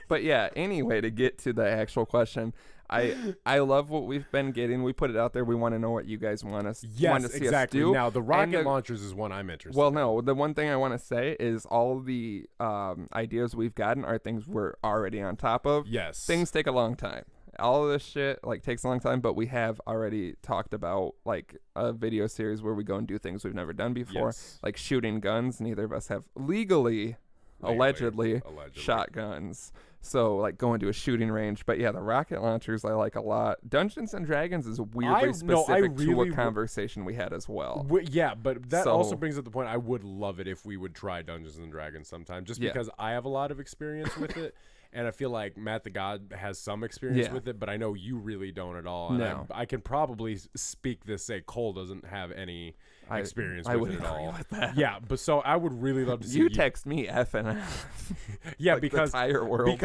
But yeah, anyway, to get to the actual question, I love what we've been getting. We put it out there. We want to know what you guys want to see us do. Now, the rocket launchers is one I'm interested in. Well, no, the one thing I want to say is all the ideas we've gotten are things we're already on top of. Yes. Things take a long time. All of this shit like takes a long time, but we have already talked about like a video series where we go and do things we've never done before, like shooting guns. Neither of us have legally allegedly shotguns. So like going to a shooting range. But yeah, the rocket launchers I like a lot. Dungeons and Dragons is weirdly specific to a conversation we had as well. Yeah, but that also brings up the point. I would love it if we would try Dungeons and Dragons sometime, just because I have a lot of experience with it. And I feel like Matt the God has some experience with it, but I know you really don't at all. And no. I can probably speak this, say Cole doesn't have any experience with it at all. With that. Yeah, but so I would really love to see you text me F and F. Yeah, like because the entire world.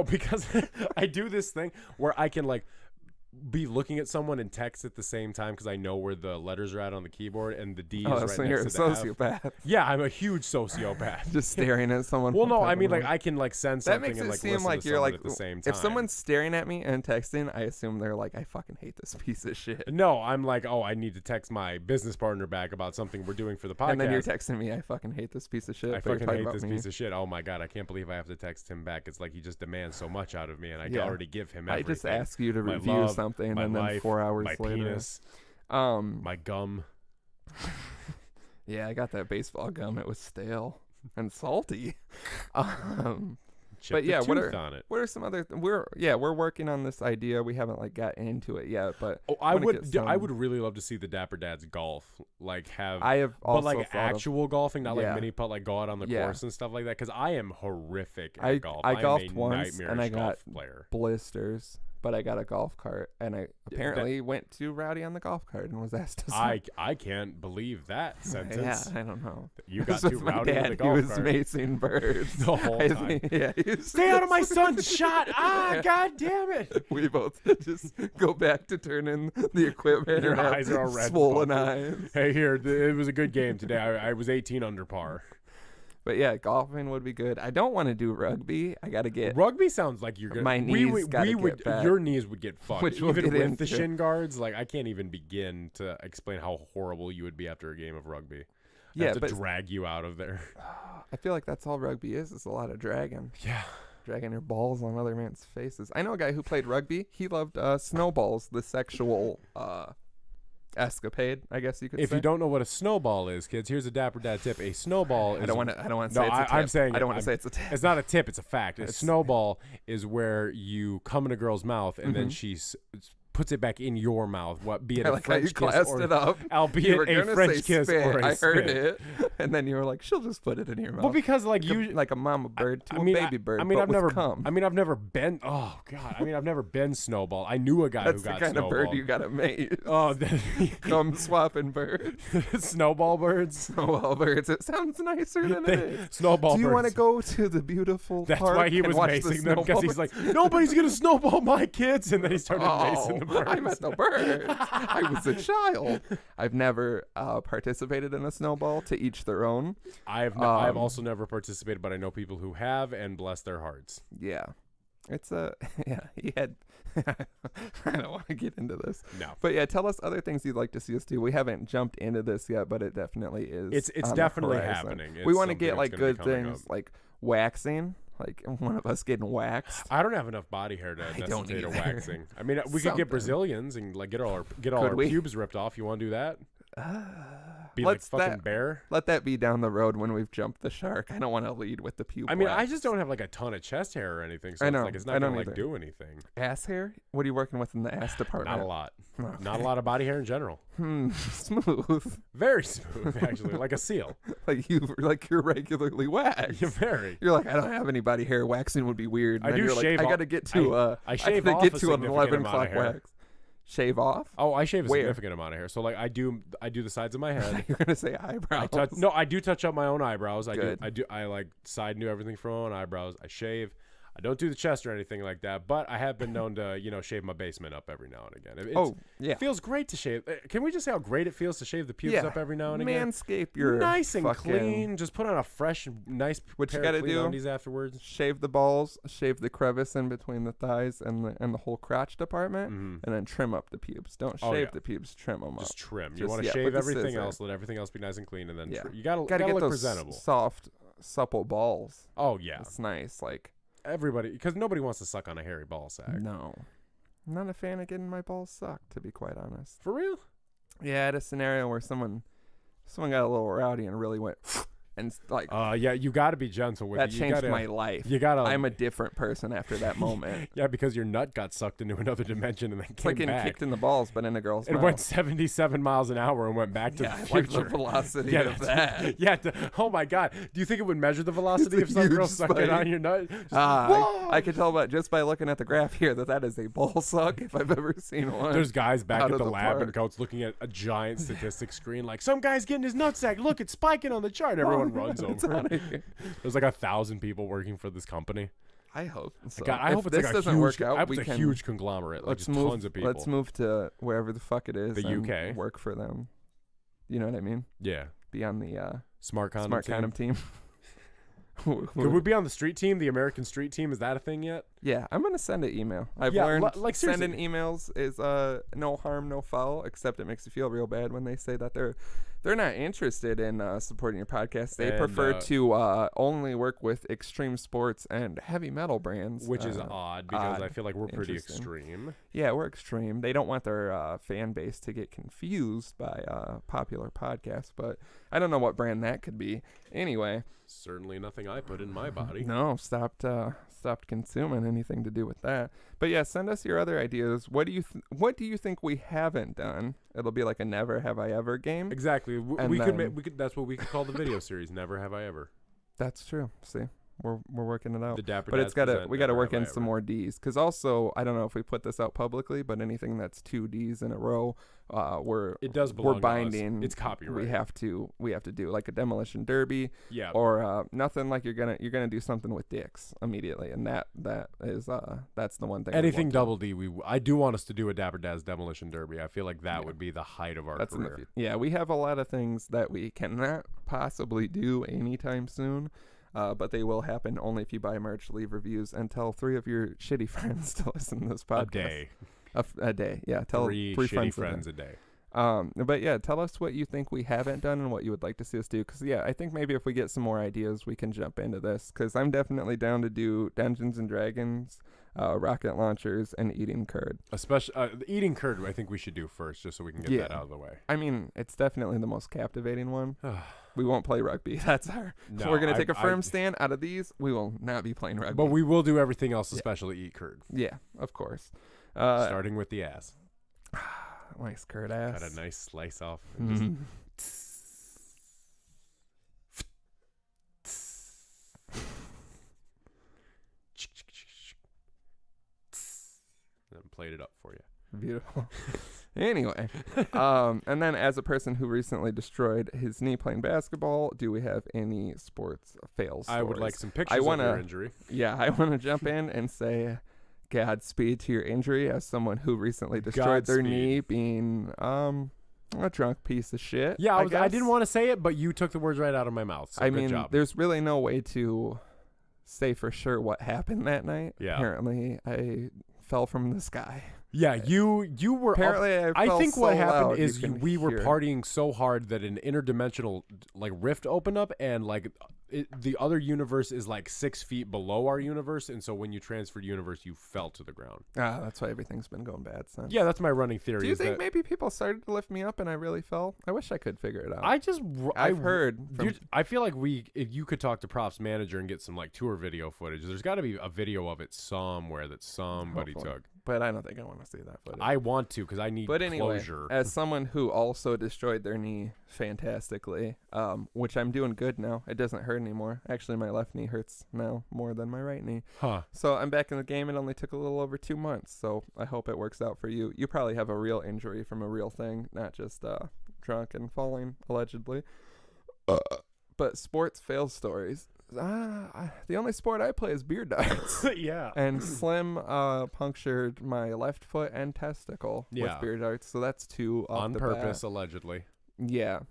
because I do this thing where I can like be looking at someone and text at the same time because I know where the letters are at on the keyboard and the D is right next to the you're a F. sociopath. Yeah, I'm a huge sociopath. Just staring at someone. Well, no, I mean like I can like send something that makes and it like seem listen like to you're like at the same time. If someone's staring at me and texting, I assume they're like, I fucking hate this piece of shit. No, I'm like, oh, I need to text my business partner back about something we're doing for the podcast. And then you're texting me, I fucking hate this piece of shit. I fucking hate this piece of shit. Oh my God, I can't believe I have to text him back. It's like he just demands so much out of me, and I already give him everything. I just ask you to My review love, something, my and then life, 4 hours my later, penis, my gum. Yeah, I got that baseball gum. It was stale and salty. Chip but yeah, the tooth on it. what are some other? We're working on this idea. We haven't like got into it yet, but I would really love to see the Dapper Dads golf, like have. I have also but like actual golfing, not like mini putt, like go out on the Yeah. course and stuff like that. Because I am horrific at golf. I am golfed a once and I got player. blisters, but I got a golf cart and I apparently went too rowdy on the golf cart and was asked to. I can't believe that sentence. Yeah, I don't know. You got This too was my rowdy dad. with the golf He was cart. macing birds The whole time. Stay out of my son's shot! Ah, God damn it! We both just go back to turn in the equipment. Your and have eyes are all red. swollen eyes. Hey, here, it was a good game today. I was 18 under par. But yeah, golfing would be good. I don't want to do rugby. I got to get Rugby sounds like you're gonna. my knees. Get back. Your knees would get fucked. Which we'll even get with into. the shin guards. Like I can't even begin to explain how horrible you would be after a game of rugby. Yeah, but drag you out of there. I feel like that's all rugby is. It's a lot of dragging. Yeah. Dragging your balls on other men's faces. I know a guy who played rugby. He loved snowballs, the sexual escapade, I guess you could say. If you don't know what a snowball is, kids, here's a Dapper Dad tip. A snowball is. I don't want to say it's a tip. I'm saying I don't want to say it's a tip. It's not a tip. It's a fact. A snowball is where you come in a girl's mouth and then she puts it back in your mouth. What be it I a like how you French kiss classed or it up. albeit a French kiss or a I spit. heard it. And then you were like, she'll just put it in your mouth. Well, because like like a mama bird to I a mean, baby bird. I've never cum. I've never been. Oh God. I've never been snowballed. I knew a guy That's who got the kind snowballed. of bird you got to Mace. Oh, Cum swapping bird. Snowball birds. Snowball birds. It sounds nicer than it is. Snowball birds. Do you want to go to the beautiful That's park why he was and watch macing the them, because he's like, nobody's gonna snowball my kids, and then he started macing the birds. I meant the birds. I was a child. I've never participated in a snowball. To each their own. I've also never participated, but I know people who have, and bless their hearts. Yeah. It's he had I don't want to get into this. No. But yeah, tell us other things you'd like to see us do. We haven't jumped into this yet, but it definitely is. It's definitely happening. We want to get like good things like waxing. Like one of us getting waxed. I don't have enough body hair to necessitate a waxing. I mean, we could get Brazilians and like get all our pubes ripped off. You want to do that? Be like fucking bear. Let that be down the road when we've jumped the shark. I don't want to lead with the pube. I mean, I just don't have like a ton of chest hair or anything, so I know. it's not gonna like do anything. Ass hair? What are you working with in the ass department? Not a lot. Not a lot of body hair in general. Smooth. Very smooth, actually, like a seal. You're regularly waxed. You're like, I don't have any body hair. Waxing would be weird. And I do shave. I got to get to. I shave off. Get to an 11 o'clock wax. Shave off? Oh, I shave a significant amount of hair. So like I do the sides of my head. You're gonna say eyebrows. I do touch up my own eyebrows. I like side do everything from my own eyebrows. I shave. I don't do the chest or anything like that, but I have been known to, shave my basement up every now and again. It feels great to shave. Can we just say how great it feels to shave the pubes up every now and again? Manscape your nice and clean. Just put on a fresh, nice pair of clean undies afterwards. Shave the balls, shave the crevice in between the thighs and the whole crotch department, and then trim up the pubes. Don't shave the pubes, trim them up. Just trim. You want to shave everything else, let everything else be nice and clean, and then you gotta get look those presentable. Soft, supple balls. Oh yeah, it's nice. Like. Everybody, because nobody wants to suck on a hairy ball sack. No. I'm not a fan of getting my balls sucked, to be quite honest. For real? Yeah, I had a scenario where someone got a little rowdy and really went and like. Yeah, you got to be gentle with it. That changed my life. I'm a different person after that moment. Yeah, because your nut got sucked into another dimension and then came back. It's like getting kicked in the balls, but in a girl's mouth. It went 77 miles an hour and went back to the future. Like the velocity of that. Yeah. Oh my God. Do you think it would measure the velocity if some girl sucked it on your nut? I can tell just by looking at the graph here that is a ball suck if I've ever seen one. There's guys back at the lab and coats looking at a giant statistics screen like, some guy's getting his nutsack. Look, it's spiking on the chart. Everyone runs over. There's like 1,000 people working for this company. I hope so. God, I hope it's like a huge, I hope it's a huge conglomerate. Like tons of people. Let's move to wherever the fuck it is. The UK. Work for them. You know what I mean? Yeah. Be on the smart condom team. Could we be on the street team, the American street team? Is that a thing yet? Yeah, I'm gonna send an email. I've learned sending emails is no harm, no foul. Except it makes you feel real bad when they say that they're not interested in supporting your podcast. They prefer to only work with extreme sports and heavy metal brands, which is odd because I feel like we're pretty extreme. Yeah, we're extreme. They don't want their fan base to get confused by popular podcasts, but I don't know what brand that could be. Anyway, certainly nothing I put in my body. No, stopped consuming anything to do with that. But yeah, send us your other ideas. What do you think we haven't done? It'll be like a never have I ever game. Exactly. We could. That's what we could call the video series. Never have I ever. That's true. See, we're working it out. The Dapper but Dads we got to work in some more D's, because also I don't know if we put this out publicly, but anything that's 2 D's in a row, we're binding. It's copyright. We have to do like a demolition derby. Yeah. Or nothing like you're gonna do something with dicks immediately, and that's the one thing. Anything double D. I do want us to do a Dapper Dads demolition derby. I feel like that would be the height of our career. Yeah, we have a lot of things that we cannot possibly do anytime soon. But they will happen only if you buy merch, leave reviews, and tell 3 of your shitty friends to listen to this podcast. A day. Yeah, tell 3 friends a day. But yeah, tell us what you think we haven't done and what you would like to see us do. Because yeah, I think maybe if we get some more ideas, we can jump into this. Because I'm definitely down to do Dungeons and Dragons, rocket launchers, and eating curd. Especially eating curd, I think we should do first, just so we can get that out of the way. I mean, it's definitely the most captivating one. We won't play rugby. That's we're going to take a firm stand. Out of these, we will not be playing rugby. But we will do everything else, especially eat curd. Yeah, of course. Starting with the ass. Nice curd ass. Got a nice slice off. played it up for you. Beautiful. Anyway, and then as a person who recently destroyed his knee playing basketball, do we have any sports fails? I would like some pictures of your injury. Yeah, I want to jump in and say Godspeed to your injury as someone who recently destroyed their knee being a drunk piece of shit. Yeah, I didn't want to say it, but you took the words right out of my mouth. So I good mean, job. there's really no way to say for sure what happened that night. Yeah. Apparently, I fell from the sky. Yeah, you were. Apparently, I think so what happened loud is you can we were hear. partying so hard that an interdimensional like rift opened up, and like the other universe is like 6 feet below our universe, and so when you transferred universe, you fell to the ground. Ah, that's why everything's been going bad since. Yeah, that's my running theory. Do you think maybe people started to lift me up and I really fell? I wish I could figure it out. I've heard. I feel like if you could talk to Props manager and get some like tour video footage, there's got to be a video of it somewhere that somebody Hopefully. took. But I don't think I want to see that footage. I want to because I need closure. As someone who also destroyed their knee fantastically, which I'm doing good now. It doesn't hurt anymore. Actually, my left knee hurts now more than my right knee. Huh. So I'm back in the game. It only took a little over 2 months. So I hope it works out for you. You probably have a real injury from a real thing, not just drunk and falling, allegedly. But sports fail stories. The only sport I play is beer darts. Yeah. And Slim punctured my left foot and testicle with beer darts. So that's 2 off on the purpose, bat. allegedly. Yeah,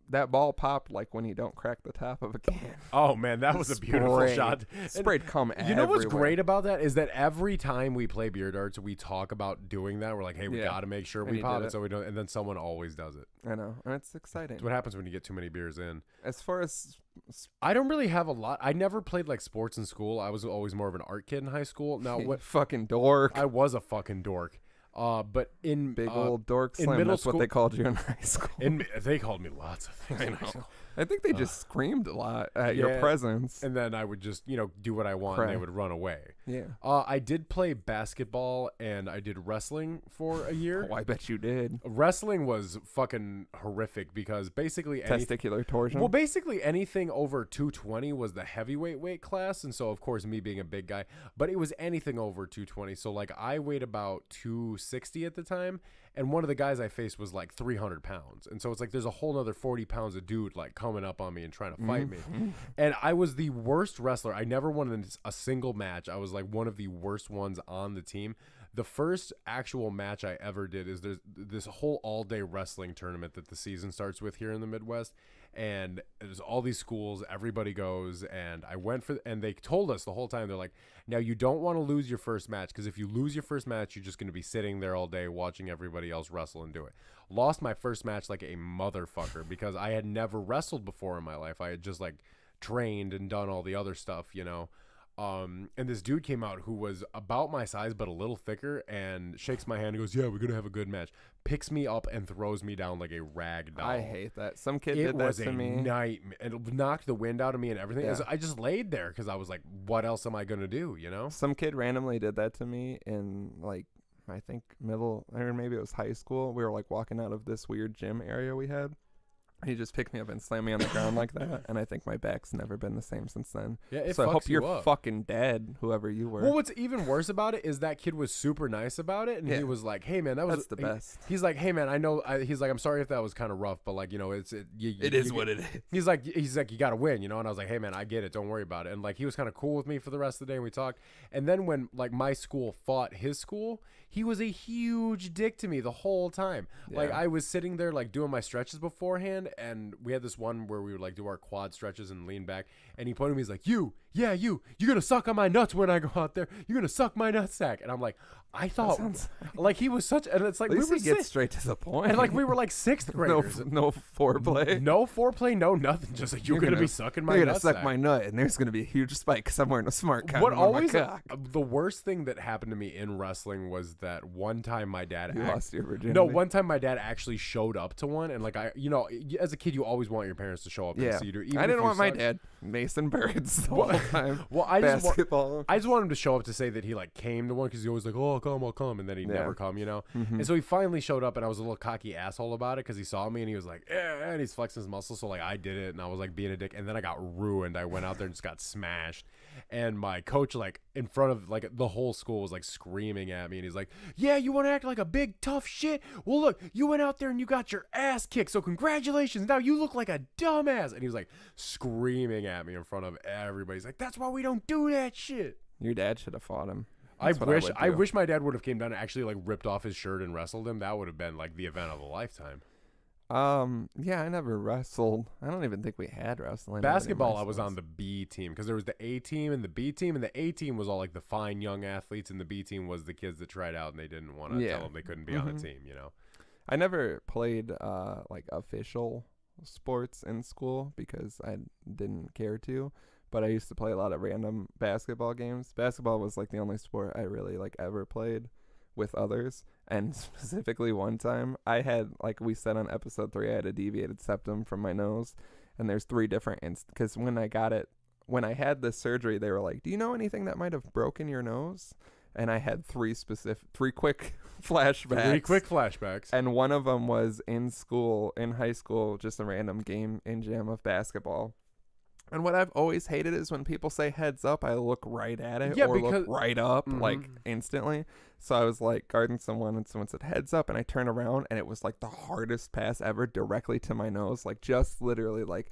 that ball popped like when you don't crack the top of a can. Oh man, that was a beautiful shot. Sprayed cum everywhere. You know what's great about that is that every time we play beer darts, we talk about doing that. We're like, hey, we got to make sure we pop it so we don't. And then someone always does it. I know, and it's exciting. It's what happens when you get too many beers in. As far as I don't really have a lot. I never played like sports in school. I was always more of an art kid in high school. Now what? Fucking dork. I was a fucking dork. But in big old dork Slim, middle that's school, what they called you in high school. They called me lots of things. I know. I think they just screamed a lot at your presence. And then I would just, do what I want and they would run away. Yeah. I did play basketball and I did wrestling for a year. Oh, I bet you did. Wrestling was fucking horrific because basically testicular torsion. Well, basically anything over 220 was the heavyweight weight class. And so, of course, me being a big guy, but it was anything over 220. So, like, I weighed about 260 at the time. And one of the guys I faced was like 300 pounds. And so it's like there's a whole nother 40 pounds of dude like coming up on me and trying to fight me. And I was the worst wrestler. I never won a single match. I was like one of the worst ones on the team. The first actual match I ever did is there's this whole all-day wrestling tournament that the season starts with here in the Midwest. And there's all these schools, everybody goes, and I went and they told us the whole time, they're like, now you don't want to lose your first match, because if you lose your first match, you're just going to be sitting there all day watching everybody else wrestle and do it. Lost my first match like a motherfucker, because I had never wrestled before in my life. I had just like trained and done all the other stuff, and this dude came out who was about my size but a little thicker and shakes my hand and goes, yeah, we're gonna have a good match, picks me up and throws me down like a rag doll. I hate that. Some kid did that to me. It was a nightmare. It knocked the wind out of me and everything. I just laid there because I was like, what else am I gonna do, Some kid randomly did that to me in like I think middle or maybe it was high school. We were like walking out of this weird gym area we had. He just picked me up and slammed me on the ground like that, and I think my back's never been the same since then. Yeah, so I hope you're fucking dead, whoever you were. Well, what's even worse about it is that kid was super nice about it, and he was like, "Hey, man, that's the best." He's like, "Hey, man, I know." He's like, "I'm sorry if that was kind of rough, but like, it is what it is." He's like, you got to win, And I was like, "Hey, man, I get it. Don't worry about it." And like, he was kind of cool with me for the rest of the day, and we talked. And then when like my school fought his school, he was a huge dick to me the whole time. Yeah. Like I was sitting there like doing my stretches beforehand, and we had this one where we would like do our quad stretches and lean back, and he pointed at me, he's like, you're gonna suck on my nuts when I go out there, you're gonna suck my nutsack. And I'm like, I thought like he was such, and it's like at least we get straight to the point, and like we were like sixth graders. no foreplay, no nothing, just like you're gonna be sucking my you're gonna suck my nut, and there's gonna be a huge spike because I'm wearing a smart condom. What always on my cock. The worst thing that happened to me in wrestling was that one time my dad lost your virginity. No, one time my dad actually showed up to one, and like as a kid you always want your parents to show up. Yeah, and see you. I didn't want my dad Mason Birds the whole time. Well, I basketball. I just want him to show up to say that he like came to one, because he always like, oh, I'll come, and then he never come, Mm-hmm. And so he finally showed up, and I was a little cocky asshole about it because he saw me and he was like, yeah, and he's flexing his muscles, so like I did it, and I was like being a dick, and then I got ruined. I went out there and just got smashed, and my coach like in front of like the whole school was like screaming at me, and he's like, yeah, you want to act like a big tough shit? Well, look, you went out there and you got your ass kicked, so congratulations, now you look like a dumbass. And he was like screaming at me in front of everybody. He's like, that's why we don't do that shit. Your dad should have fought him. I wish my dad would have came down and actually like ripped off his shirt and wrestled him. That would have been like the event of a lifetime. Yeah, I never wrestled. I don't even think we had wrestling. Basketball, I was on the B team because there was the A team and the B team, and the A team was all like the fine young athletes, and the B team was the kids that tried out and they didn't want to tell them they couldn't be on a team, you know. I never played like official sports in school because I didn't care to, but I used to play a lot of random basketball games. Basketball was like the only sport I really like ever played with others. And specifically one time I had, like we said on episode 3, I had a deviated septum from my nose, and there's 3 different because when I had this surgery, they were like, do you know anything that might have broken your nose? And I had 3 quick flashbacks. 3 quick flashbacks. And one of them was in high school, just a random game in gym of basketball. And what I've always hated is when people say heads up, I look right at it look right up, like instantly. So I was like guarding someone, and someone said heads up, and I turned around, and it was like the hardest pass ever directly to my nose, like just literally like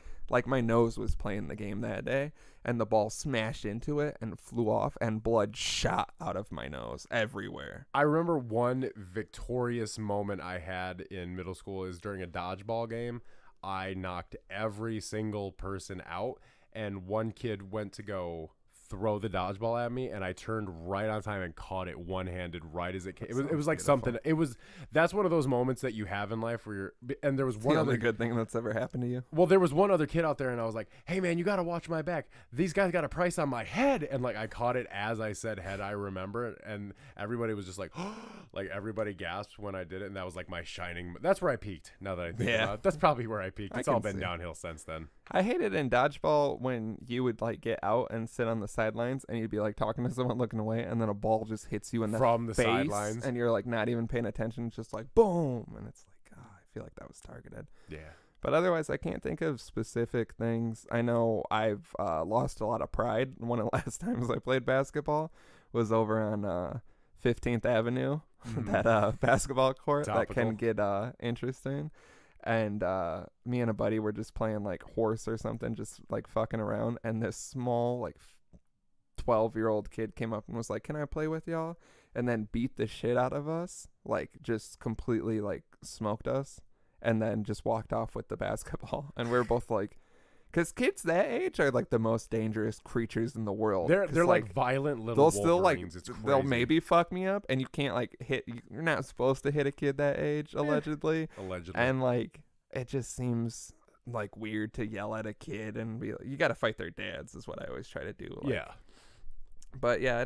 my nose was playing the game that day, and the ball smashed into it and flew off, and blood shot out of my nose everywhere. I remember one victorious moment I had in middle school is during a dodgeball game. I knocked every single person out, and one kid went to go throw the dodgeball at me, and I turned right on time and caught it one-handed right as it came. It was like something. That's one of those moments that you have in life where and there was one other good thing that's ever happened to you. Well, there was one other kid out there, and I was like, hey man, you got to watch my back. These guys got a price on my head. And like I caught it as I said head, I remember it, and everybody was just like, like everybody gasped when I did it, and that was like my shining. That's where I peaked. Now that I think about it, that's probably where I peaked. It's all been downhill since then. I hated in dodgeball when you would like get out and sit on the sidelines, and you'd be like talking to someone looking away, and then a ball just hits you in the from the face, sidelines, and you're like not even paying attention. It's just like boom, and it's like, I feel like that was targeted. Yeah. But otherwise, I can't think of specific things. I know I've lost a lot of pride. One of the last times I played basketball was over on 15th Avenue, that basketball court. Topical. That can get interesting. And me and a buddy were just playing like horse or something, just like fucking around. And this small like 12-year-old kid came up and was like, can I play with y'all? And then beat the shit out of us, like just completely like smoked us, and then just walked off with the basketball. And we're both like, because kids that age are like the most dangerous creatures in the world. They're like violent little they'll Wolverines. Still like they'll maybe fuck me up, and you can't like hit. You're not supposed to hit a kid that age, allegedly. Allegedly. And like it just seems like weird to yell at a kid and be like, you got to fight their dads is what I always try to do. Like, yeah. But yeah,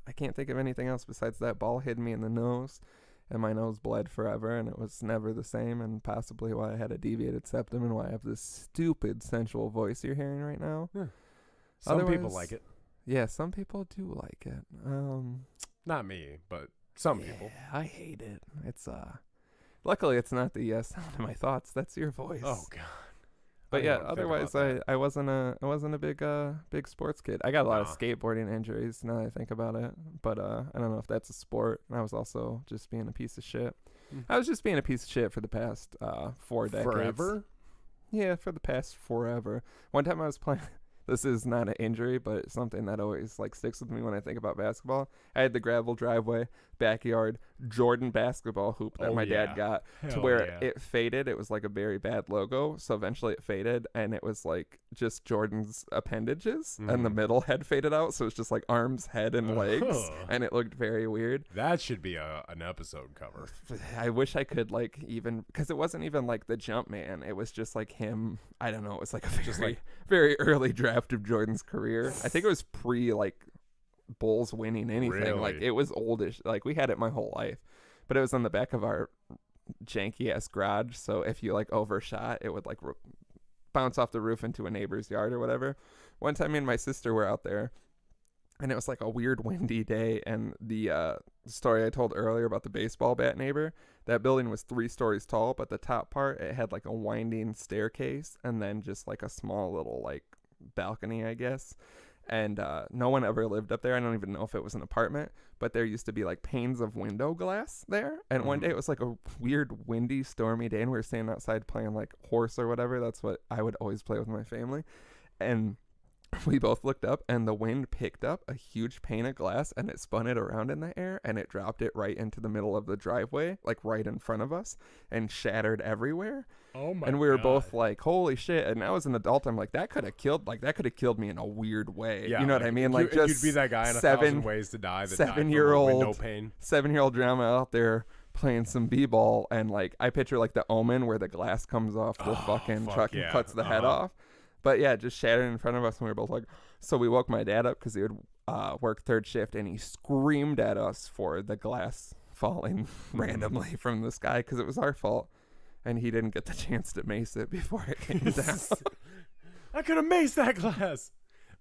I can't think of anything else besides that ball hit me in the nose, and my nose bled forever, and it was never the same, and possibly why I had a deviated septum and why I have this stupid sensual voice you're hearing right now. Yeah. Some people like it. Yeah, some people do like it. Not me, but some people. I hate it. It's luckily it's not the sound of my thoughts. That's your voice. Oh god. But yeah, otherwise I wasn't a big sports kid. I got a lot of skateboarding injuries now that I think about it. But I don't know if that's a sport. I was also just being a piece of shit. I was just being a piece of shit for the past 4 decades. Forever? Yeah, for the past forever. One time I was playing. This is not an injury, but it's something that always like sticks with me when I think about basketball. I had the gravel driveway, backyard, Jordan basketball hoop that my dad got to where it faded. It was like a very bad logo. So eventually it faded, and it was like just Jordan's appendages, and the middle had faded out. So it's just like arms, head, and legs, and it looked very weird. That should be an episode cover. I wish I could like even, because it wasn't even like the jump man. It was just like him. I don't know. It was like a very early draft of Jordan's career. I think it was pre like Bulls winning anything. Really? Like it was oldish. Like we had it my whole life, but it was on the back of our janky ass garage. So if you like overshot, it would like bounce off the roof into a neighbor's yard or whatever. One time me and my sister were out there, and it was like a weird windy day, and the story I told earlier about the baseball bat neighbor, that building was 3 stories tall, but the top part, it had like a winding staircase and then just like a small little like balcony, I guess. And no one ever lived up there. I don't even know if it was an apartment, but there used to be like panes of window glass there. And one day it was like a weird, windy, stormy day, and we were standing outside playing like horse or whatever. That's what I would always play with my family. And we both looked up, and the wind picked up a huge pane of glass, and it spun it around in the air, and it dropped it right into the middle of the driveway, like right in front of us, and shattered everywhere. Oh my! And we were both like, "Holy shit!" And I was an adult. I'm like, that could have killed me in a weird way. Yeah, you know what I mean? Like, just you'd be that guy in 1,000 ways to die. That died from a window pane. 7-year-old drama out there playing some b-ball, and like I picture like the Omen where the glass comes off the fucking truck and cuts the head off. But yeah, just shattered in front of us, and we were both like, so we woke my dad up because he would work third shift, and he screamed at us for the glass falling randomly from the sky because it was our fault, and he didn't get the chance to mace it before it came down. I could have maced that glass.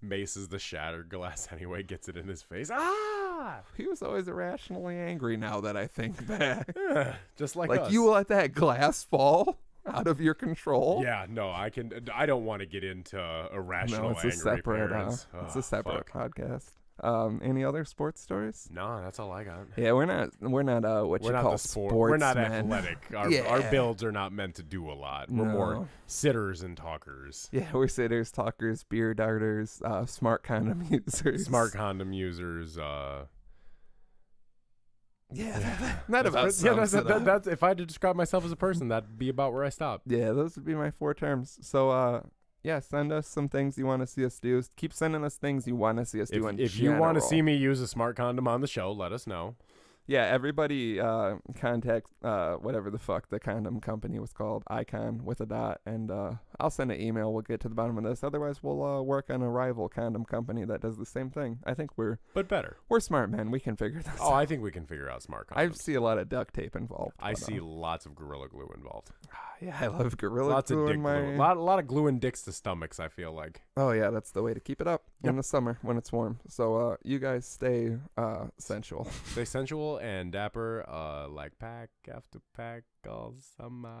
Maces the shattered glass anyway, gets it in his face. Ah! He was always irrationally angry now that I think back. Just like us. You let that glass fall out of your control. Yeah, no, I don't want to get into irrational it's a separate parents. It's a separate podcast. Any other sports stories? No, that's all I got. Yeah, we're not what you call sports. We're not men. athletic. Our builds are not meant to do a lot. We're more sitters and talkers. Yeah, we're sitters, talkers, beer darters, smart condom users. Smart condom users. That about sums it up. That's if I had to describe myself as a person, that'd be about where I stop. Yeah, those would be my 4 terms. So, yeah, send us some things you want to see us do. Keep sending us things you want to see us do. If you want to see me use a smart condom on the show, let us know. Yeah, everybody contact whatever the fuck the condom company was called, Icon with a dot, and I'll send an email. We'll get to the bottom of this. Otherwise, we'll work on a rival condom company that does the same thing. I think but better. We're smart men. We can figure this out. Oh, I think we can figure out smart condoms. I see a lot of duct tape involved. I see lots of Gorilla Glue involved. Yeah, I love Gorilla lots Glue. Lots of dick glue. A lot of gluing dicks to stomachs, I feel like. Oh, yeah, that's the way to keep it up in the summer when it's warm. So you guys stay sensual. Stay sensual and dapper. Like pack after pack all summer.